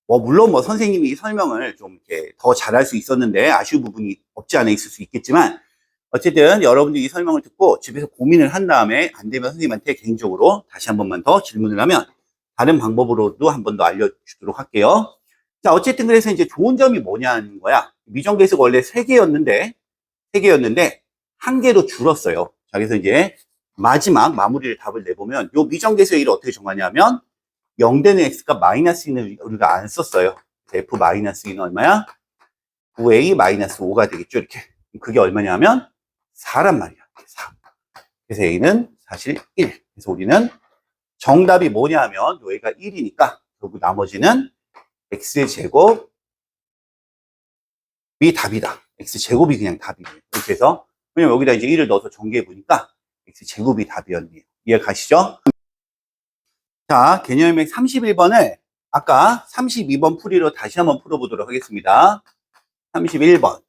물론 선생님이 설명을 좀 이렇게 더 잘할 수 있었는데 아쉬운 부분이 없지 않아 있을 수 있겠지만, 어쨌든 여러분들이 이 설명을 듣고 집에서 고민을 한 다음에 안 되면 선생님한테 개인적으로 다시 한 번만 더 질문을 하면 다른 방법으로도 한 번 더 알려주도록 할게요. 자, 어쨌든 그래서 이제 좋은 점이 뭐냐는 거야. 미정계수가 원래 3개였는데 1개로 줄었어요. 자, 그래서 이제 마지막 마무리를 답을 내보면 요 미정계수의 1을 어떻게 정하냐면 0 되는 x가 마이너스 2는 우리가 안 썼어요. f 마이너스 2는 얼마야? 9a 마이너스 5가 되겠죠. 이렇게. 그게 얼마냐면 4란 말이야. 4. 그래서 a는 사실 1. 그래서 우리는 정답이 뭐냐 하면 요 a가 1이니까 결국 나머지는 x제곱이 답이다. x제곱이 그냥 답이에요. 이렇게 해서, 왜냐면 여기다 이제 1을 넣어서 전개해 보니까 x제곱이 답이었네요. 이해 가시죠? 자, 개념의 31번을 아까 32번 풀이로 다시 한번 풀어보도록 하겠습니다. 31번.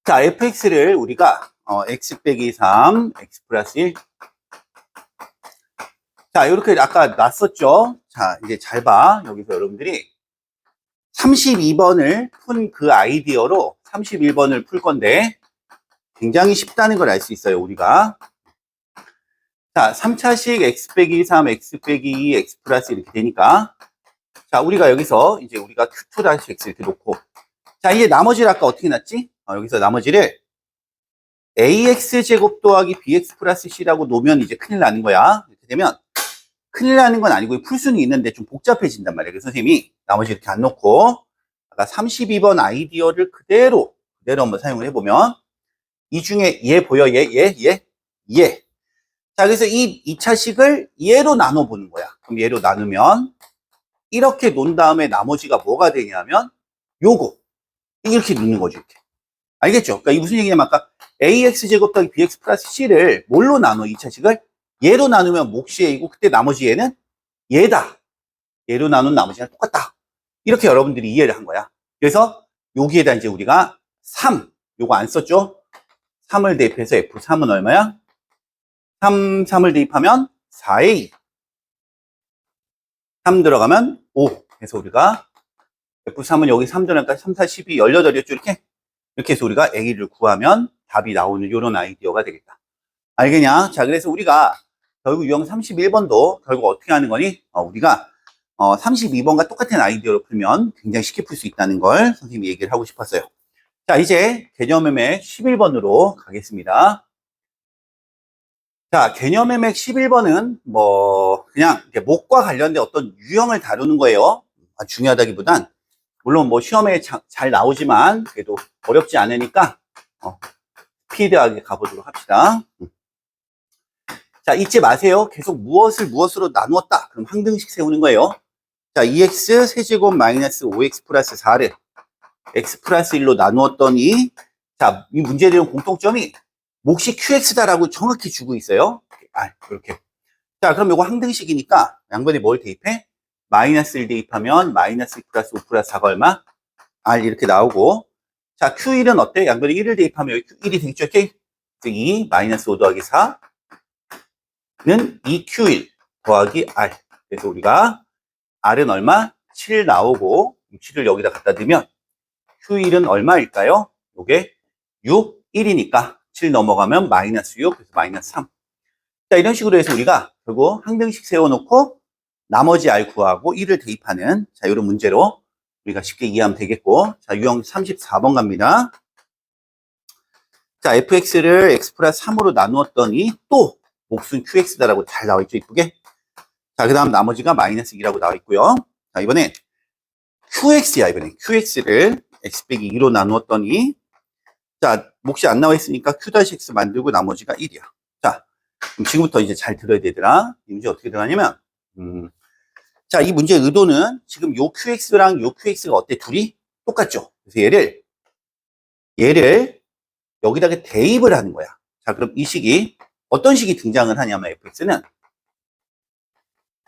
자, fx를 우리가 x 빼기 3, x 플러스 1. 자, 이렇게 아까 놨었죠? 자, 이제 잘 봐. 여기서 여러분들이 32번을 푼 그 아이디어로 31번을 풀 건데 굉장히 쉽다는 걸 알 수 있어요, 우리가. 자, 3차식 x 빼기 3, x 빼기 2, x 플러스 이렇게 되니까, 자, 우리가 여기서 이제 우리가 q2-x 이렇게 놓고, 자, 이제 나머지를 아까 어떻게 놨지? 여기서 나머지를 ax 제곱 더하기 bx 플러스 c라고 놓으면 이제 큰일 나는 거야. 이렇게 되면 큰일 나는 건 아니고 풀 수는 있는데 좀 복잡해진단 말이에요. 그래서 선생님이 나머지 이렇게 안 놓고 아까 32번 아이디어를 그대로 한번 사용을 해보면 이 중에 얘 보여? 얘. 자, 그래서 이 2차식을 얘로 나눠보는 거야. 그럼 얘로 나누면 이렇게 놓은 다음에 나머지가 뭐가 되냐면 요거. 이렇게 놓는 거죠, 이렇게. 알겠죠? 그러니까 이 무슨 얘기냐면 아까 AX제곱 더하기 BX 플러스 C를 뭘로 나눠, 2차식을? 얘로 나누면 몫이 A고 그때 나머지 얘는 얘다. 얘로 나눈 나머지랑 똑같다. 이렇게 여러분들이 이해를 한 거야. 그래서 여기에다 이제 우리가 3, 요거 안 썼죠? 3을 대입해서 F3은 얼마야? 3을 대입하면 4A. 3 들어가면 5. 그래서 우리가 F3은 여기 3 들어가니까 3, 4, 12, 18이었죠? 이렇게 해서 우리가 A를 구하면 답이 나오는 이런 아이디어가 되겠다. 알겠냐? 자, 그래서 우리가 결국 유형 31번도 결국 어떻게 하는 거니? 우리가 32번과 똑같은 아이디어로 풀면 굉장히 쉽게 풀 수 있다는 걸 선생님이 얘기를 하고 싶었어요. 자, 이제 개념의맥 11번으로 가겠습니다. 자, 개념의맥 11번은 그냥 목과 관련된 어떤 유형을 다루는 거예요. 중요하다기보단 물론 시험에 잘 나오지만 그래도 어렵지 않으니까 스피드하게 가보도록 합시다. 자, 잊지 마세요. 계속 무엇으로 나누었다. 그럼 항등식 세우는 거예요. 자, 2x 세제곱 마이너스 5x 플러스 4를 x 플러스 1로 나누었더니, 자, 이 문제의 공통점이 몫이 qx다라고 정확히 주고 있어요. 이렇게. 자, 그럼 요거 항등식이니까 양변에 뭘 대입해? 마이너스 1 대입하면 마이너스 2 플러스 5 플러스 4가 얼마? r 이렇게 나오고. 자, q1은 어때? 양변에 1을 대입하면 여기 q1이 되겠죠? 이렇게. 2 마이너스 5 더하기 4는 2q1 더하기 r. 그래서 우리가 r은 얼마? 7 나오고 7을 여기다 갖다 두면 q1은 얼마일까요? 요게 6, 1이니까 7 넘어가면 마이너스 6, 그래서 마이너스 3. 자, 이런 식으로 해서 우리가 결국 항등식 세워놓고 나머지 r 구하고 1을 대입하는, 자, 이런 문제로 우리가 쉽게 이해하면 되겠고. 자, 유형 34번 갑니다. 자, fx를 x 플러스 3으로 나누었더니 또 몫은 qx다라고 잘 나와 있죠, 이쁘게. 자, 그 다음 나머지가 마이너스 2라고 나와 있고요. 자, 이번엔 qx야, 이번엔 qx를 x 빼기 2로 나누었더니, 자, 몫이 안 나와 있으니까 q-x 만들고 나머지가 1이야. 자, 그럼 지금부터 이제 잘 들어야 되더라. 이 문제 어떻게 들어가냐면, 자, 이 문제의 의도는 지금 요 qx랑 요 qx가 어때? 둘이 똑같죠? 그래서 얘를 여기다가 대입을 하는 거야. 자, 그럼 이 식이 어떤 식이 등장을 하냐면 fx는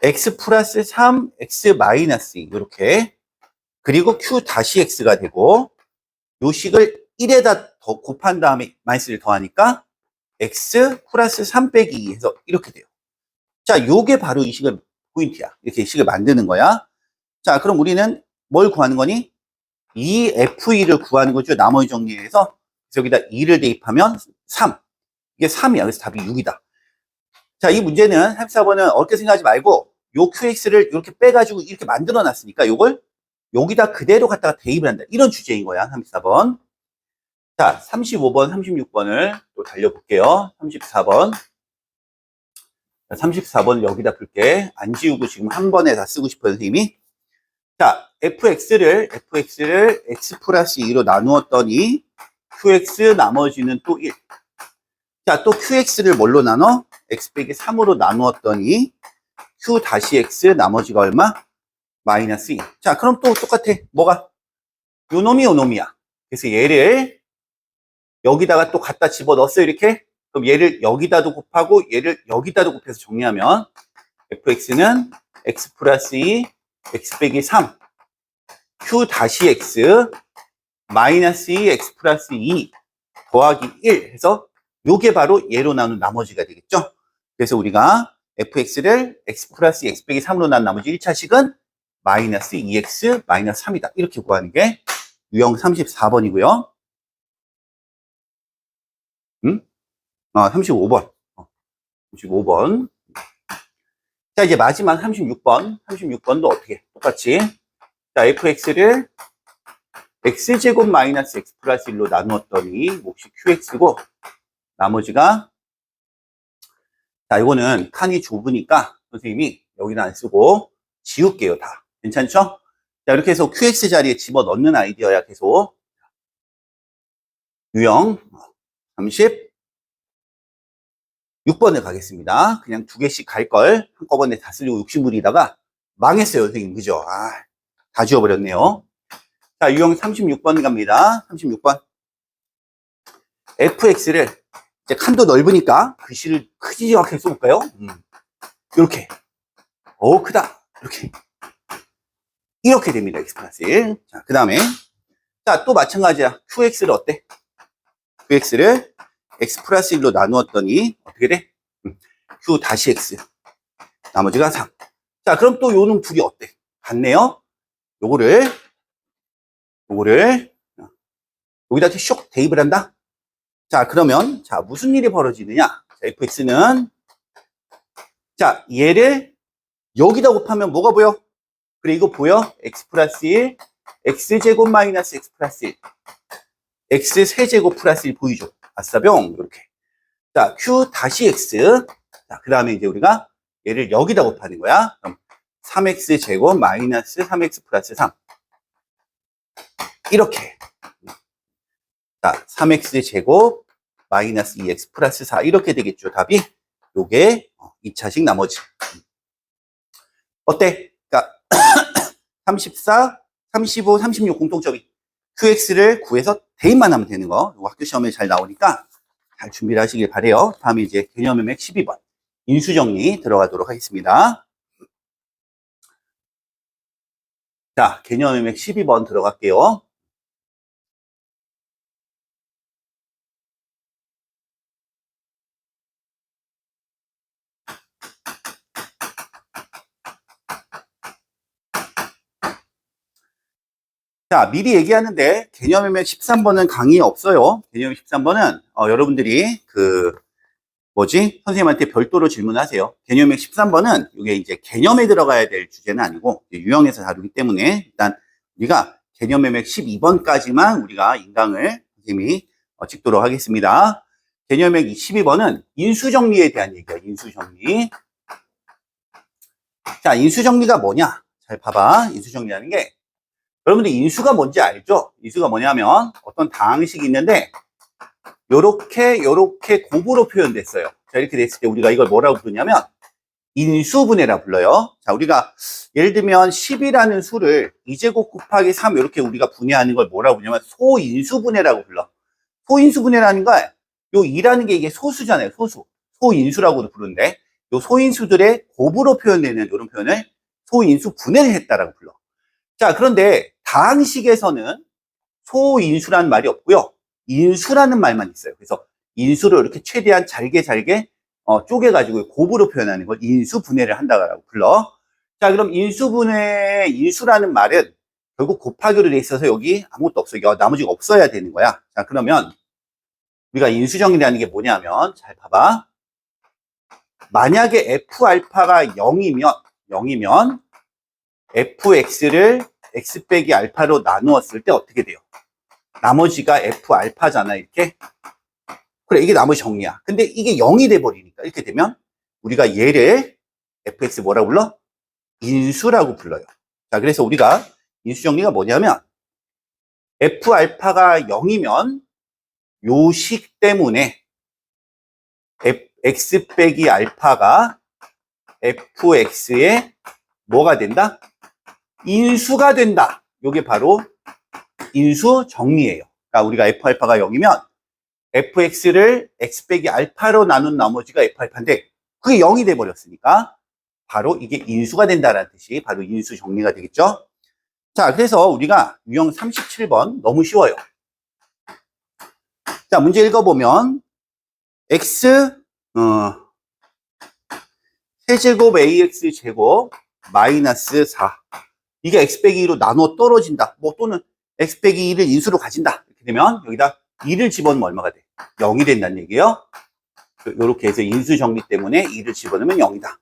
x 플러스 3, x 마이너스 2 이렇게, 그리고 q 다시 x가 되고, 요 식을 1에다 더 곱한 다음에 마이너스를 더하니까 x 플러스 3 빼기 2 해서 이렇게 돼요. 자, 요게 바로 이 식의 포인트야. 이렇게 식을 만드는 거야. 자, 그럼 우리는 뭘 구하는 거니? 이 f2를 구하는 거죠. 나머지 정리해서 여기다 2를 대입하면 3. 이게 3이야. 그래서 답이 6이다. 자, 이 문제는 34번은 어렵게 생각하지 말고 요 qx를 이렇게 빼가지고 이렇게 만들어 놨으니까 요걸 여기다 그대로 갖다가 대입을 한다. 이런 주제인 거야. 34번. 자, 35번, 36번을 또 달려볼게요. 34번. 34번을 여기다 풀게. 안 지우고 지금 한 번에 다 쓰고 싶어요, 선생님이. 자, fx를 x 플러스 2로 나누었더니 qx 나머지는 또 1. 자, 또 qx를 뭘로 나눠? x 빼기 3으로 나누었더니 q 다시 x 나머지가 얼마? 마이너스 2. 자, 그럼 또 똑같아. 뭐가? 요 놈이야. 그래서 얘를 여기다가 또 갖다 집어넣었어요, 이렇게. 그럼 얘를 여기다도 곱하고 얘를 여기다도 곱해서 정리하면 fx는 x 플러스 2, x 빼기 3, q 다시 x, 마이너스 2, x 플러스 2 더하기 1 해서 요게 바로 얘로 나눈 나머지가 되겠죠. 그래서 우리가 fx를 x 플러스 2, x 빼기 3으로 나눈 나머지 1차식은 마이너스 2x 마이너스 3이다. 이렇게 구하는 게 유형 34번이고요. 35번. 35번. 자, 이제 마지막 36번. 36번도 어떻게? 똑같이. 자, fx를 x제곱 마이너스 x 플러스 1로 나누었더니 몫이 qx고, 나머지가, 자, 이거는 칸이 좁으니까 선생님이 여기는 안 쓰고 지울게요, 다. 괜찮죠? 자, 이렇게 해서 qx 자리에 집어넣는 아이디어야, 계속. 유형 36번을 가겠습니다. 그냥 두 개씩 갈 걸 한꺼번에 다 쓰려고 욕심부리다가 망했어요, 선생님. 그죠? 다 지워버렸네요. 자, 유형 36번 갑니다. 36번. fx를 이제 칸도 넓으니까 글씨를 크지막하게 써볼까요? 이렇게. 크다. 이렇게 됩니다. x 플러스 1. 자, 그 다음에 자, 또 마찬가지야. qx를 어때? qx를 x 플러스 1로 나누었더니 어떻게 돼? q 다시 x. 나머지가 3. 자, 그럼 또 요놈 둘이 어때? 같네요. 요거를 여기다 이렇게 쇽 대입을 한다. 자, 그러면 자, 무슨 일이 벌어지느냐? 자, fx는 자, 얘를 여기다 곱하면 뭐가 보여? 그래, 이거 보여? x 플러스 1, x제곱 마이너스 x 플러스 1, x 세제곱 플러스 1 보이죠? 아싸병. 이렇게. 자, q 다시 x. 자, 그 다음에 이제 우리가 얘를 여기다 곱하는 거야. 그럼 3x 제곱 마이너스 3x 플러스 3. 이렇게. 자, 3x 제곱 마이너스 2x 플러스 4. 이렇게 되겠죠. 답이. 요게 2차식 나머지. 어때? 그러니까 34, 35, 36 공통점이 qx를 구해서 대입만 하면 되는 거. 이거 학교 시험에 잘 나오니까 잘 준비를 하시길 바래요. 다음에 이제 개념의 맥 12번. 인수정리 들어가도록 하겠습니다. 자, 개념의 맥 12번 들어갈게요. 자, 미리 얘기하는데 개념의 맥 13번은 강의 없어요. 개념의 13번은 여러분들이 선생님한테 별도로 질문하세요. 개념의 13번은 이게 이제 개념에 들어가야 될 주제는 아니고 유형에서 다루기 때문에 일단 우리가 개념의 맥 12번까지만 우리가 인강을 선생님이 찍도록 하겠습니다. 개념의 맥 12번은 인수정리에 대한 얘기야. 인수정리. 자, 인수정리가 뭐냐? 잘 봐봐. 인수정리라는 게 여러분들 인수가 뭔지 알죠? 인수가 뭐냐면 어떤 다항식이 있는데 요렇게 곱으로 표현됐어요. 자, 이렇게 됐을 때 우리가 이걸 뭐라고 부르냐면 인수분해라 불러요. 자, 우리가 예를 들면 10이라는 수를 2제곱 곱하기 3 이렇게 우리가 분해하는 걸 뭐라고 부르냐면 소인수분해라고 불러. 소인수분해라는 건 요 2라는 게 이게 소수잖아요. 소인수라고도 부르는데 요 소인수들의 곱으로 표현되는 이런 표현을 소인수분해를 했다라고 불러. 자, 그런데 다항식에서는 소인수라는 말이 없고요. 인수라는 말만 있어요. 그래서 인수를 이렇게 최대한 잘게 쪼개가지고 곱으로 표현하는 걸 인수분해를 한다고 불러. 자, 그럼 인수라는 말은 결국 곱하기로 돼 있어서 여기 아무것도 없어요. 나머지가 없어야 되는 거야. 자, 그러면 우리가 인수정리라는 게 뭐냐면 잘 봐봐. 만약에 F알파가 0이면 fx를 x 빼기 알파로 나누었을 때 어떻게 돼요? 나머지가 f알파잖아, 이렇게. 그래, 이게 나머지 정리야. 근데 이게 0이 돼버리니까 이렇게 되면 우리가 얘를 fx 뭐라고 불러? 인수라고 불러요. 자, 그래서 우리가 인수 정리가 뭐냐면 f알파가 0이면 요 식 때문에 x 빼기 알파가 fx의 뭐가 된다? 인수가 된다. 이게 바로 인수 정리예요. 그러니까 우리가 f알파가 0이면 fx를 x 빼기 알파로 나눈 나머지가 f알파인데 그게 0이 돼버렸으니까 바로 이게 인수가 된다라는 뜻이 바로 인수 정리가 되겠죠. 자, 그래서 우리가 유형 37번 너무 쉬워요. 자, 문제 읽어보면 x 세제곱 ax 제곱 마이너스 4 이게 x 빼기 2로 나눠 떨어진다. 뭐 또는 x 빼기 2를 인수로 가진다. 이렇게 되면 여기다 2를 집어넣으면 얼마가 돼? 0이 된다는 얘기예요. 이렇게 해서 인수 정리 때문에 2를 집어넣으면 0이다.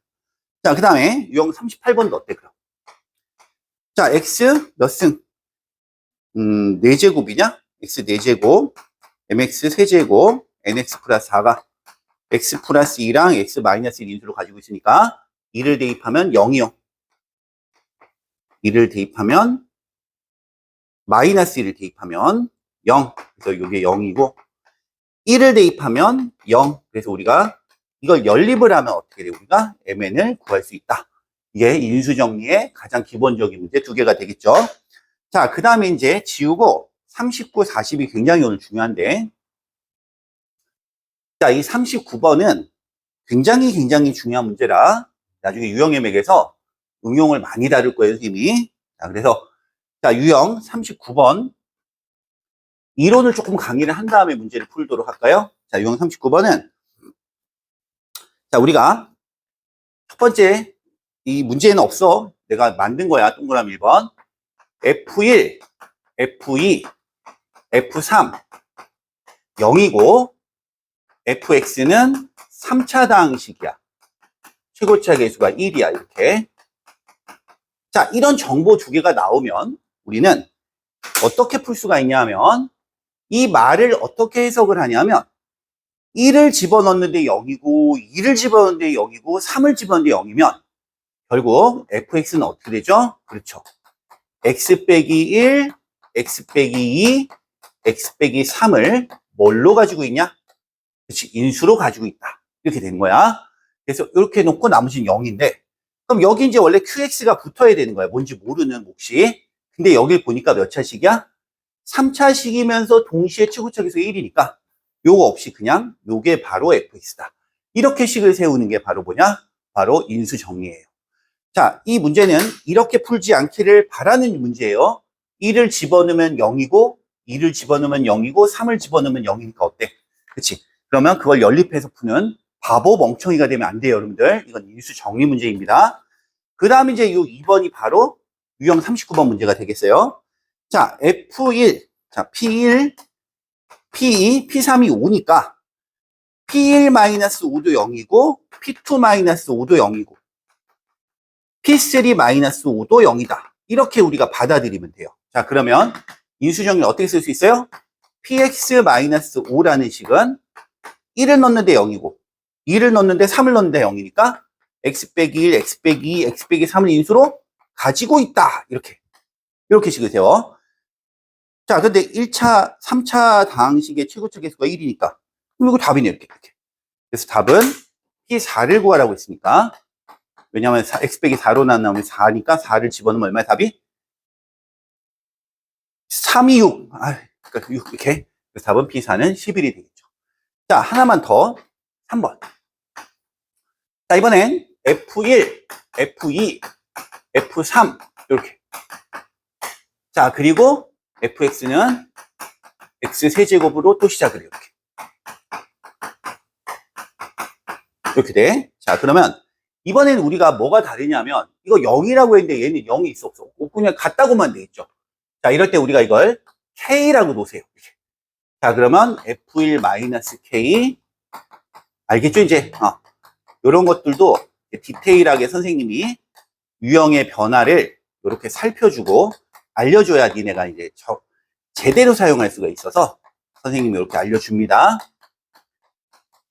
자, 그 다음에 유형 38번도 어때 그럼? 자, x 몇 승? 4제곱이냐? x 4제곱, mx 세제곱, nx 플러스 4가 x 플러스 2랑 x 마이너스 1 인수로 가지고 있으니까 2를 대입하면 0이요. 2를 대입하면 마이너스 1을 대입하면 0. 그래서 이게 0이고 1을 대입하면 0. 그래서 우리가 이걸 연립을 하면 어떻게 돼요? 우리가 mn을 구할 수 있다. 이게 인수정리의 가장 기본적인 문제 두 개가 되겠죠. 자, 그 다음에 이제 지우고 39, 40이 굉장히 오늘 중요한데, 자, 이 39번은 굉장히 중요한 문제라 나중에 유형MX에서 응용을 많이 다룰 거예요, 선생님이. 자, 그래서 자, 유형 39번 이론을 조금 강의를 한 다음에 문제를 풀도록 할까요? 자, 유형 39번은 자, 우리가 첫 번째 이 문제에는 없어. 내가 만든 거야. 동그라미 1번. F1, F2, F3 0이고 fx는 3차 다항식이야. 최고차 계수가 1이야. 이렇게. 자, 이런 정보 두 개가 나오면 우리는 어떻게 풀 수가 있냐면 이 말을 어떻게 해석을 하냐면 1을 집어넣는데 0이고 2를 집어넣는데 0이고 3을 집어넣는데 0이면 결국 fx는 어떻게 되죠? 그렇죠. x 빼기 1, x 빼기 2, x 빼기 3을 뭘로 가지고 있냐? 그렇지, 인수로 가지고 있다. 이렇게 되는 거야. 그래서 이렇게 놓고 나머지는 0인데 그럼 여기 이제 원래 qx가 붙어야 되는 거야. 뭔지 모르는 몫이. 근데 여길 보니까 몇 차식이야? 3차식이면서 동시에 최고차 계수가 1이니까 요거 없이 그냥 요게 바로 fx다. 이렇게 식을 세우는 게 바로 뭐냐? 바로 인수정리예요. 자, 이 문제는 이렇게 풀지 않기를 바라는 문제예요. 1을 집어넣으면 0이고 2를 집어넣으면 0이고 3을 집어넣으면 0이니까 어때? 그치? 그러면 그걸 연립해서 푸는 바보 멍청이가 되면 안 돼요, 여러분들. 이건 인수정리 문제입니다. 그 다음에 이제 이 2번이 바로 유형 39번 문제가 되겠어요. 자, F1, 자, P1, P2, P3이 5니까 P1-5도 0이고 P2-5도 0이고 P3-5도 0이다. 이렇게 우리가 받아들이면 돼요. 자, 그러면 인수정리를 어떻게 쓸 수 있어요? Px-5라는 식은 1을 넣는데 0이고 2를 넣는데 3을 넣는데 0이니까 x 빼기 1, x 빼기 2, x 빼기 3을 인수로 가지고 있다. 이렇게 식을 세워. 자, 근데 1차, 3차 다항식의 최고차 계수가 1이니까 이거 답이네, 이렇게. 그래서 답은 P4를 구하라고 했으니까 왜냐하면 x 빼기 4로 나오면 4니까 4를 집어넣으면 얼마야 답이? 3, 2, 6. 그러니까 6 이렇게. 그래서 답은 P4는 11이 되겠죠. 자, 하나만 더. 3번. 자, 이번엔 F1, F2, F3 이렇게. 자, 그리고 fx는 x 세제곱으로 또 시작을 해요. 이렇게 돼. 자, 그러면 이번에는 우리가 뭐가 다르냐면 이거 0이라고 했는데 얘는 0이 있어 없어? 그냥 같다고만 돼 있죠. 자, 이럴 때 우리가 이걸 k라고 놓으세요. 이렇게. 자, 그러면 f1-k 알겠죠? 이제 이런 것들도 디테일하게 선생님이 유형의 변화를 이렇게 살펴주고 알려줘야 니네가 이제 제대로 사용할 수가 있어서 선생님이 이렇게 알려줍니다.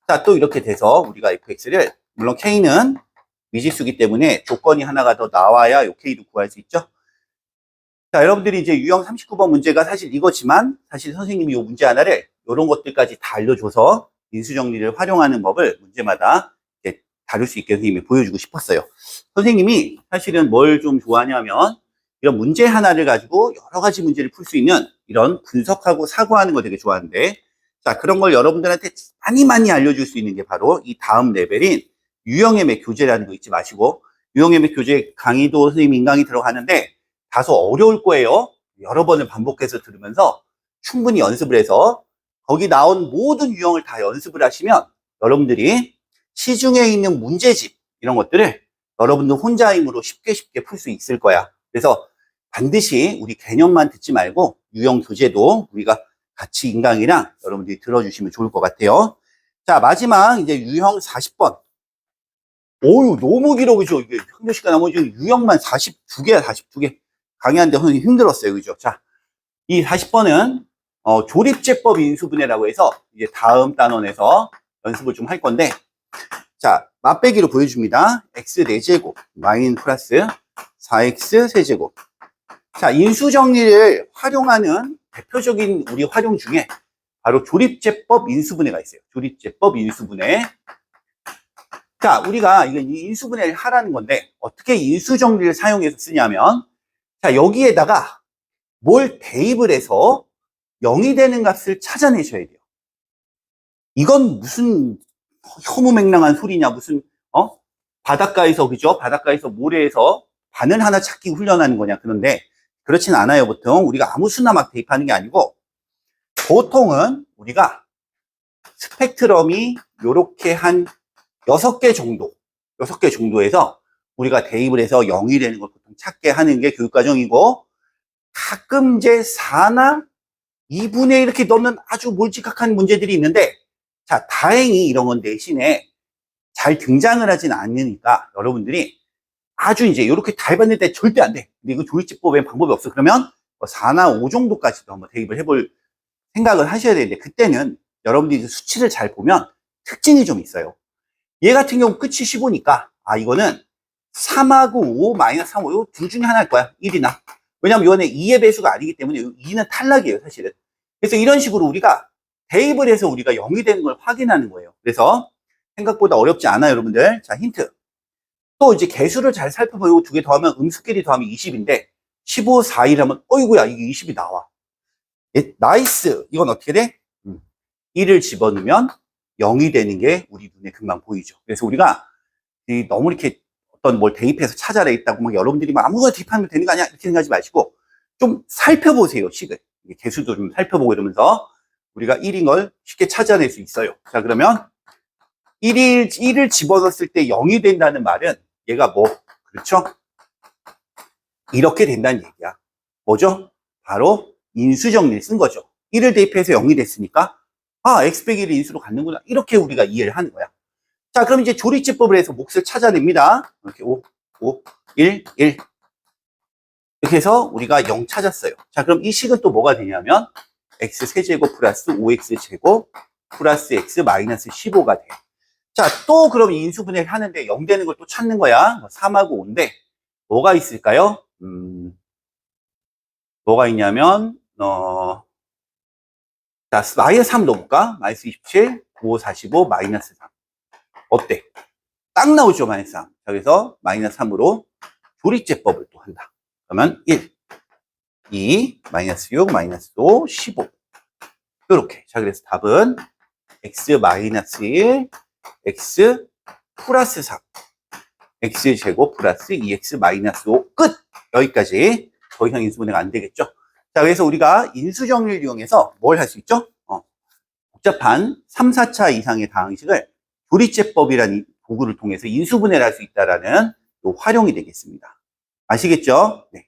자, 또 이렇게 돼서 우리가 fx를 물론 k는 미지수기 때문에 조건이 하나가 더 나와야 요 k도 구할 수 있죠. 자, 여러분들이 이제 유형 39번 문제가 사실 이거지만 사실 선생님이 이 문제 하나를 이런 것들까지 다 알려줘서 인수정리를 활용하는 법을 문제마다 다룰 수 있게 선생님이 보여주고 싶었어요. 선생님이 사실은 뭘 좀 좋아하냐면 이런 문제 하나를 가지고 여러 가지 문제를 풀 수 있는 이런 분석하고 사고하는 거 되게 좋아하는데 자, 그런 걸 여러분들한테 많이 알려줄 수 있는 게 바로 이 다음 레벨인 유형MX 교재라는 거 잊지 마시고 유형MX 교재 강의도 선생님 인강이 들어가는데 다소 어려울 거예요. 여러 번을 반복해서 들으면서 충분히 연습을 해서 거기 나온 모든 유형을 다 연습을 하시면 여러분들이 시중에 있는 문제집 이런 것들을 여러분들 혼자 힘으로 쉽게 풀 수 있을 거야. 그래서 반드시 우리 개념만 듣지 말고 유형 교재도 우리가 같이 인강이랑 여러분들이 들어주시면 좋을 것 같아요. 자, 마지막 이제 유형 40번. 오유, 너무 길어, 그죠? 이게 현재 시간 나머지 유형만 42개야, 42개. 강의하는데 선생님 힘들었어요, 그죠? 자, 이 40번은 조립제법 인수분해라고 해서 이제 다음 단원에서 연습을 좀 할 건데, 자, 맛배기로 보여줍니다. x 4제곱 마이너스 플러스 4x 세제곱. 자, 인수정리를 활용하는 대표적인 우리 활용 중에 바로 조립제법 인수분해가 있어요. 조립제법 인수분해. 자, 우리가 이거 인수분해를 하라는 건데 어떻게 인수정리를 사용해서 쓰냐면, 자, 여기에다가 뭘 대입을 해서 0이 되는 값을 찾아내셔야 돼요. 이건 무슨 허무맹랑한 소리냐, 무슨 바닷가에서, 그죠? 바닷가에서 모래에서 바늘 하나 찾기 훈련하는 거냐. 그런데 그렇진 않아요. 보통 우리가 아무 수나 막 대입하는 게 아니고, 보통은 우리가 스펙트럼이 요렇게 한 6개 정도에서 우리가 대입을 해서 0이 되는 걸 보통 찾게 하는 게 교육과정이고, 가끔 이제 4나 2분의 1 이렇게 넣는 아주 몰직각한 문제들이 있는데, 자, 다행히 이런 건 대신에 잘 등장을 하진 않으니까 여러분들이 아주 이제 이렇게 다 해봤는데 절대 안 돼. 근데 이거 조립제법에 방법이 없어. 그러면 4나 5 정도까지도 한번 대입을 해볼 생각을 하셔야 되는데, 그때는 여러분들이 수치를 잘 보면 특징이 좀 있어요. 얘 같은 경우 끝이 15니까, 아, 이거는 3하고 5, 마이너스 3, 5, 이 둘 중에 하나일 거야. 1이나. 왜냐면 이거는 2의 배수가 아니기 때문에 2는 탈락이에요, 사실은. 그래서 이런 식으로 우리가 대입을 해서 우리가 0이 되는 걸 확인하는 거예요. 그래서 생각보다 어렵지 않아요, 여러분들. 자, 힌트. 또 이제 개수를 잘 살펴보고 두 개 더하면 음수끼리 더하면 20인데 15, 4, 1 하면 어이구야, 이게 20이 나와. 예, 나이스. 이건 어떻게 돼? 1을 집어넣으면 0이 되는 게 우리 눈에 금방 보이죠. 그래서 우리가 너무 이렇게 어떤 뭘 대입해서 찾아내 있다고 막 여러분들이 막 아무거나 대입하면 되는 거 아니야? 이렇게 생각하지 마시고 좀 살펴보세요, 식을. 개수도 좀 살펴보고 이러면서 우리가 1인 걸 쉽게 찾아낼 수 있어요. 자, 그러면 1을 집어넣었을 때 0이 된다는 말은 얘가 뭐, 그렇죠? 이렇게 된다는 얘기야. 뭐죠? 바로 인수정리를 쓴 거죠. 1을 대입해서 0이 됐으니까, 아, x 빼기 1을 인수로 갖는구나. 이렇게 우리가 이해를 하는 거야. 자, 그럼 이제 조립제법을 해서 몫을 찾아냅니다. 이렇게 5, 5, 1, 1. 이렇게 해서 우리가 0 찾았어요. 자, 그럼 이 식은 또 뭐가 되냐면, x 세제곱 플러스 5x 제곱 플러스 x 마이너스 15가 돼. 자, 또 그럼 인수분해를 하는데 0 되는 걸 또 찾는 거야. 3하고 5인데, 뭐가 있을까요? 뭐가 있냐면, 자, 마이너스 3 넣어볼까? 마이너스 27, 9, 45, 마이너스 3. 어때? 딱 나오죠, 마이너스 3. 자, 그래서 마이너스 3으로 조립제법을 또 한다. 그러면 1, 2, 마이너스 6, 마이너스 5, 15. 이렇게. 자, 그래서 답은 x 마이너스 1, x 플러스 3. x 제곱 플러스 2x 마이너스 5. 끝! 여기까지. 더 이상 인수분해가 안 되겠죠? 자, 그래서 우리가 인수정리를 이용해서 뭘 할 수 있죠? 복잡한 3, 4차 이상의 다항식을 조립제법이라는 도구를 통해서 인수분해를 할 수 있다는 활용이 되겠습니다. 아시겠죠? 네.